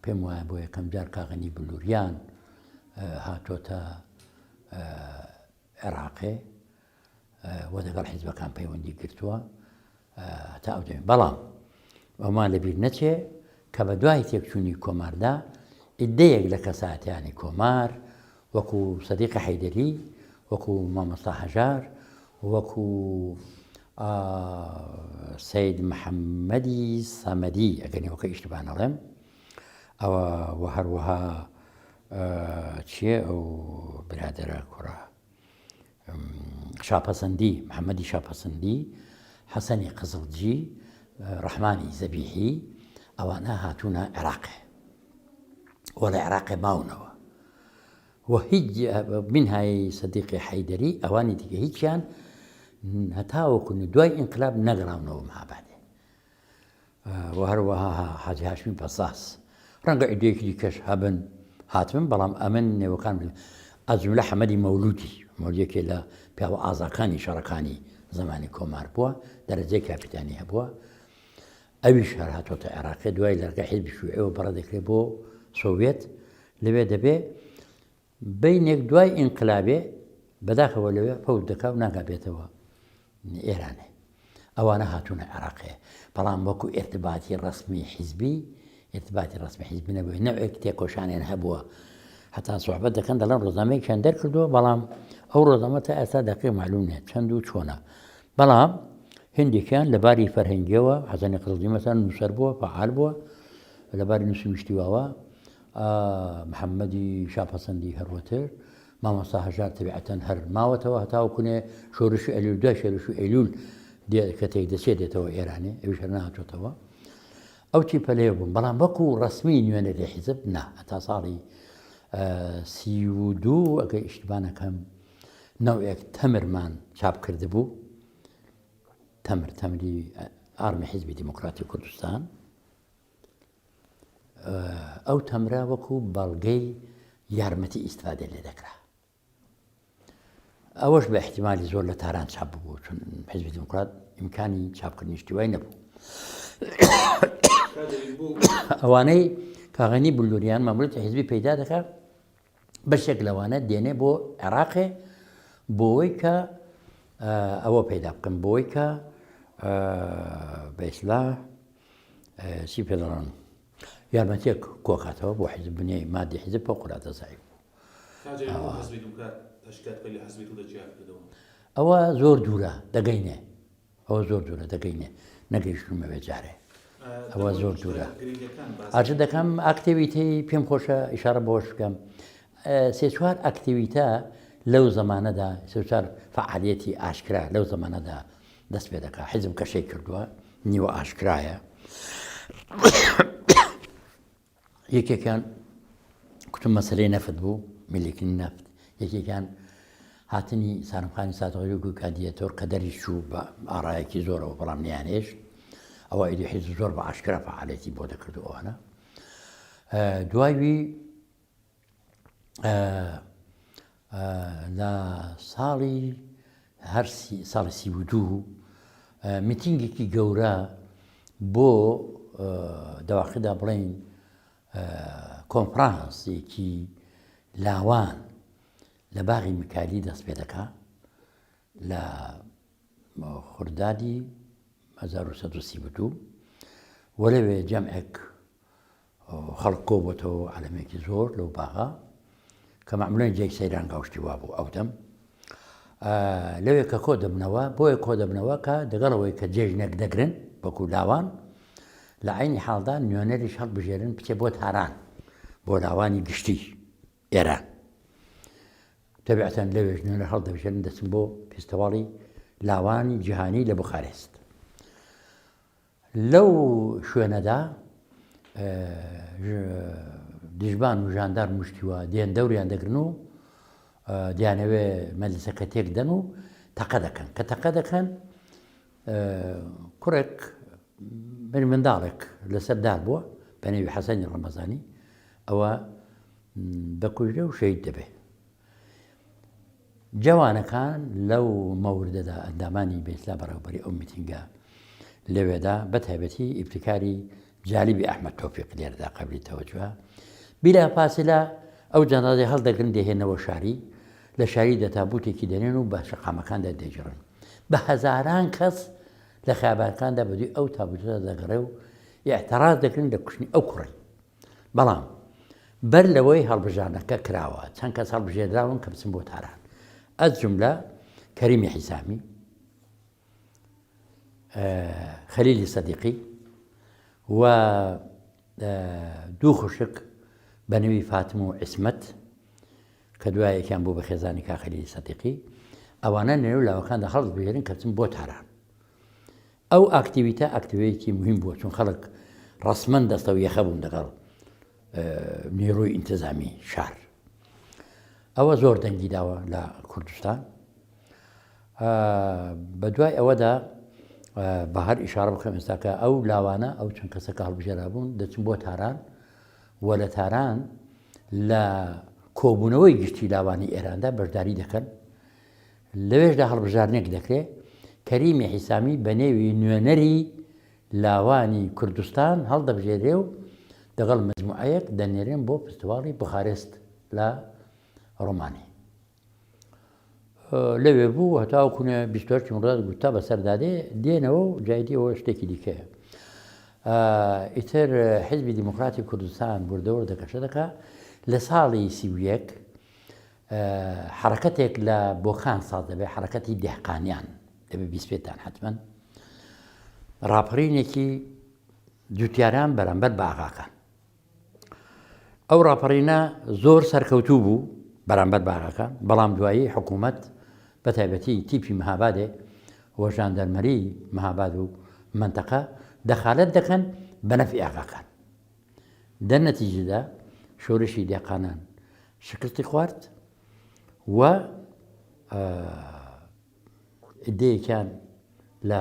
پێم وایە بۆ یەکەم جار کاغەنی بلووریان هاتۆتە عێراقێ وە دەگەڵ حیزبەکان پەیوەندی گرتووە تا ئەو دەمێن بەڵام ئەومان لەبیر نەچێ کە بە دوای تێکچوونی کۆماردا ئیدەیەک لە کەساتیانی کۆمار وەکو سەدیقی حەیدەری وەکو مامۆستا هەژار وەکو سەید محەممەدی سەمەدی ئەگەر نێوەکە ئیشتبان نەڵێم ئەوە و هەروەها چییە ئەو برادەرە کوڕە شاپەسەندی محەممەدی شاپەسەندی حەسەنی قزڵجی ڕەحمانی زەبیحی ئەوانە هاتوونە عێراقێ وە لە عێراقێ ماونەوە و هیچ بینهای سەدیقی حەیدەری ئەوانی دیکە هیچیان هەتاوەکو دوای ئینقلاب نەگەڕاونەوە مەهابادێ و هەروەها حاجی هاشمی پەساس ڕەنگە ئیدەیەکی دیکەش هەبن هاتبن بەڵام ئەمن نێوەکان ئەجملە حەمەدی مەولودی مەولودێکێ لە پیاوە ئازاکانی شەڕەکانی زمانی کۆمار بووە دەرەجەی کاپیتانی هەبووە ئەویش هەر هاتۆتە عێراقی دوای لەرگە حیزبی شووعیەوە بەڕە دەکرێت بۆ سۆڤێت لەوێ دەبێ بینێک دوای ئینقلابێ بەداخەوە لەوێ فەوت دەکا و ناگابێتەوە ئێرانێ ئەوانە هاتوونە عێراقێ بەڵام وەکو ئێرتباتی ڕسمی حیزبی نەبووی نەوێک تێکۆشانیان هەبووە هەتا سوحبەت دەکەن دەڵێن ڕۆزنامەیەکیان دەرکردووە بەڵام ئەو ڕۆزنامە تا ئێستا دەقیق معلوم نیە چەند و چۆنە بەڵام هندێکیان لەباری فەرهەنگیەوە حەسەنی قزڵجی مەسەن نووسەر بووە فعال بووە لەباری نووسی میشتیواوە محەممەدی شاپەسەندی هەروەتر مامۆستا هەژار تەبیعەتەن هەر ماوەتەوە هەتاوکوێ شۆڕشی ئەلول دوای شێرشی ئەلول کە تێک دەچێتێتەوە ئێرانێ ئەوش هەر نهاتۆتەوە ئەو چیپە لێ بووم بەڵام وەکو ڕسمی نوێنەری حیزب نا هەتا ساڵی 32 ئەگەر ئیشتباه نەکەم نەوەیەک تەمرمان چاپ کردبوو تەمری ئارمی حیزبی دیموکراتی کوردستان ئەو تەمرە وەکو بەڵگەی یارمەتی ئیستفادە لێ دەکرا ئەوەش بە احتیمالی زۆر لە تاران چاپ بوو چون حیزبی دیموکرات ئیمکانی چاپکردنی شتیوای نەبوو ئەوانەی کاغەنی بولووریان مامۆریەتی حیزبی پەیدا دەکات بەشێک لەوانە دێنێ بۆ عێراقێ بۆەوەی کە ئەوە پەیدا بکەم بۆی کە بە ئیسلاح چی پێ دەڵێن یارمەتیەک کۆکاتەوە بۆ حیزب بنیای مادی حیزب بۆ قوراتە زایب ئەوە زۆر دوورە دەگەینێ ئەوە زۆر دوورە دەگەینێ نەگەیشتمەوێ جارێ ئەوە زۆر دوورە ئاچ دەکەم ئاکتیویتی پێم خۆشە ئیشارە بۆش بکەم سێ چوار ئاکتیویتە لەو زمانەدا سێ چوار فعالیەتی ئاشکرا لەو زمانەدا دەست پێ دەکات حیزب کەشەی کردووە نیوە ئاشکرایە یەکێکیان کوتم مەسەلەی نەفت بوو میلێکنی نەفت یەکێکیان هاتنی سارمخانی ساتۆری و کادیەتۆر کە دەری چوو بە ئاڕایەکی زۆرەوە بەڵام نیانێش ئەوە ئیدی حیزب زۆر بە ئاشکرا فعالیەتی بۆ دەکردووانە دوایوی لە ساڵی 32 میتینگێکی گەورە بۆ دەواقعدا بڵێن کۆنفرانسێکی لاوان لە باغی میکالی دەست پێ دەکات لە خوردادی 1932 وەلەوێ جەمعێک خەڵک کۆبووەتەوە عەلەمێکی زۆر لەو باغا کە معمولەن جێی سەیران گاوشتی وا بوو ئەو دەم لەوێ کە کۆ دەبنەوە بۆیە کۆ دەبنەوە کە دەگەڵەوەی کە جێژنێک دەگرن وەکو لاوان لە عینی حاڵدا نوێنەریش هەڵبژێرن بچێ بۆ تاران بۆ لاوانی گشتی ئێران تەبیعەتەن لەوێژ نوێنە هەڵدەبژێرن دەچن بۆ فێستیڤاڵی لاوانی جیهانی لە بوخارێست لەو شوێنەدا دیژبان و ژاندار مشتیوە دێن دەوریان دەگرن و دیانەوێ مەجلیسەکە تێک دەن و تەقە دەکەن کە تەقە دەکەن کوڕێک منداڵێک لەسەردار بووە بە نێوی حەسەنی ڕەمەزانی ئەوە دەکوژرێ و شەید دەبێ جوانەکان لەو مەوردەدا ئەندامانی بێسلا بەڕێوەبەری ئەو میتینگە لەوێدا بەتایبەتی ئیبتکاری جالیبی ئەحمەد تۆفیق لێرەدا قەبلی تەوەجوهە بیلا فاسیلا ئەو جەنازەی هەڵدەگرن دەهێنەوە شاری لە شاری دەتابوتێکی دەنێن و بە شەقامەکاندا دەجڕن بە هەزاران کەس لە خیابانەکاندا بەدوی ئەو تابوتە دەگەڕێ و ئیعتراض دەکرن لە کوشتنی ئەو کوڕی بەڵام بەر لەوەی هەڵبژارنەکە کراوە چەند کەس هەڵبژێردراون کە بچن بۆ تاران ئەز جملە کەریمی حیسامی خەلیلی سەدیقی و دوو خوشک بە نەوی فاتم و عیسمەت کە دوایەکیان بوو بە خێزانی کا خەلیلی سەدیقی ئەوانە نێو لاوەکاندا هەڵبژێرن کە بچن بۆ تاران ئەو ئاکتیویتە ئاکتیویتێکی مهم بووە چون خەڵک ڕسمەن دەستە و یەخە بوون دەگەڵ نیروی ئینتیزامی شار ئەوە زۆر دەنگی داوە لە کوردستان بە دوای ئەوەدا بە هەر ئیشارە بکەم ئێستا کە ئەو لاوانە ئەو چەند کەسەکە هەڵبژێرا بوون دەچن بۆ تاران و لە تاران لە کۆبوونەوەی گشتی لاوانی ئێراندا بەشداری دەکەن لەوێشدا هەڵبژارنێک دەکرێت کەریمی حیسامی بە نێوی نوێنەری لاوانی کوردستان هەڵدەبژێرێ و دەگەڵ مەجموعەیەک دەنێرێن بۆ فستیڤاڵی بوخارێست لە ڕۆمانی لەوێ بوو هەتاوەکوونێ 24 مرداد گوتا بەسەردادێ دێنەوە و جایدی ئەوە شتێکی دیکەیە ئیتر حیزبی دیموکراتی کوردستان بوردەوە دەکەشە دەکا لە ساڵی 31 حرەکەتێک لە بۆخان ساز دەبێ حرەکەتی دێحقانیان دەبێ بیسپێتان حتمما ڕاپەڕینێکی جوتیاران بەرامبەر بە ئاغاکان. ئەو ڕاپەڕینە زۆر سەرکەوتوو بوو بەرامبەر بە ئاغاکان، بەڵام دوایی حکوومەت بە تایبەتی تیپی مەهابادێ وە ژاندەرمەری مەهاباد و منتەقە دەخالەت دەکەن بە نەفعی ئاغاکان. دەرنەتیجەدا شۆرشی دێقانان شکستی خوارد و ئیدەیەکیان لە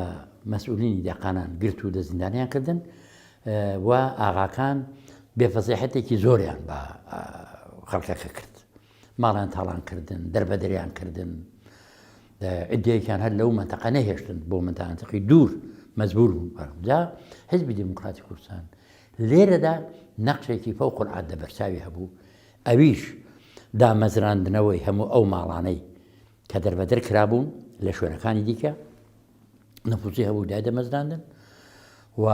مەسئولینی دێقانان گرت و دەزیندانیان کردن و ئاغاکان بێفەزیحەتێکی زۆریان بە خەڵکەکە کرد. ماڵیان تاڵان کردن، دەربەدەریان کردن، ئیدەیەکیان هەر لەو منتەقە نەهێشتن بۆ منتەقەی دوور مەجبوور بوون. جا حیزبی دموکراتی کوردستان لێرەدا نەقشێکی فەوقالعادە بەرچاوی هەبوو، ئەویش دامەزراندنەوەی هەموو ئەو ماڵانەی کە دەربەدەر کرابوون لە شوێنەکانی دیکە نەفوسی هەبوو دای دەمەزراندن و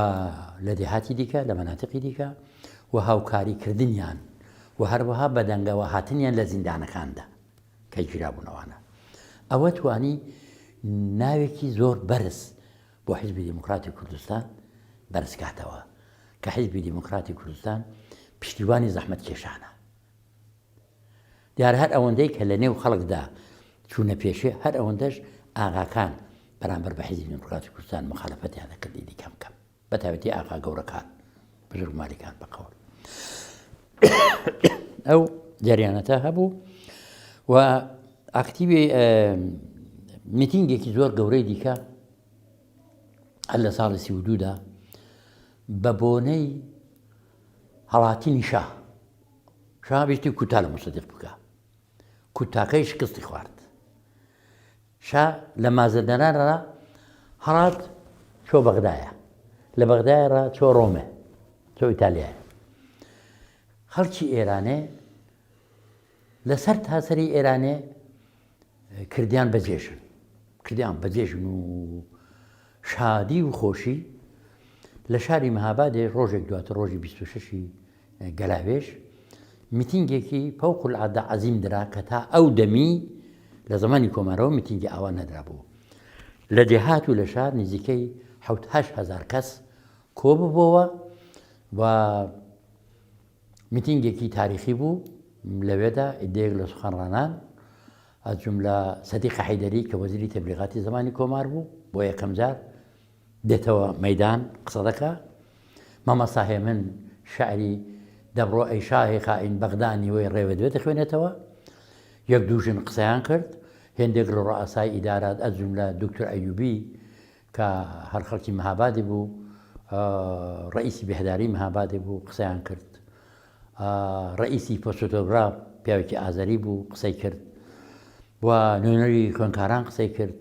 لە دێهاتی دیکە لە مەناتقی دیکە و هاوکاریکردنیان و هەروەها بەدەنگەوە هاتنیان لە زیندانەکاندا کە گیرابوونەوانە. ئەوە توانی ناوێکی زۆر بەرز بۆ حیزبی دموکراتی کوردستان بەرزکاتەوە کە حیزبی دموکراتی کوردستان پشتیوانی زەحمەت کێشانە. دیار هەر ئەوەندەی کە لە نێو خەڵکدا چوونە پێشێ هەر ئەوەندەش ئاغاکان بەرامبەر بە حیزبی دموکراتی کوردستان مخالەفەتیان دەکردی دیکەم کەم بە تایبەتی ئاغا گەورەکان بژر و مالیکان بەقەول. ئەو جەریانەتە هەبوو و ئاکتیوی میتینگێکی زۆر گەورەی دیکە هەر لە ساڵی 32دا بە بۆنەی هەڵاتینی شاه بیستی کوتا لە مصدق بکە. کوتاکەی شکستی خوارد. شا لە مازەدەرانەوە هەڵات چۆ بەغدایە، لە بەغدایەوە چۆ ڕۆمێ، چۆ ئیتالیایە. خەڵکی ئێرانێ لەسەر تاسەری ئێرانێ کردیان بەجێژن و شادی و خۆشی لە شاری مەهابادێ ڕۆژێک دواتر ڕۆژی 26 گەلاوێژ میتینگێکی فەوقالعادە عەزیم درا کە تا ئەو دەمی لە زمانی کۆمارەوە میتینگی ئاوا نەدرا بوو. لە دێهات و لە شار نزیکەی 7,000 کەس کۆ ببووە و میتینگێکی تاریخی بوو. لەوێدا ئیدەیەک لە سوخەنڕانان ئەز جوملە سەدیق حەیدەری کە وەزیری تەبلیغاتی زمانی کۆمار بوو بۆ یەکەم جار دێتەوە مەیدان قسە دەکا. مامەستا هێمن شاعری دەبڕۆ ئەی شاهی خائین بەغدانی وەی ڕێوە دوێ دەخوێنێتەوە. یەک دووژن قسەیان کرد. هێندێک لە ڕائەسای ئیدارات ئەز جوملە دکتۆر ئەیوبی کە هەر خەڵکی مەهابادی بوو، ڕئیسی بێهداری مەهابادی بوو قسەیان کرد. ڕئیسی پۆستۆگراف پیاوێکی ئازەری بوو قسەی کرد و نوێنەری خوێندکاران قسەی کرد.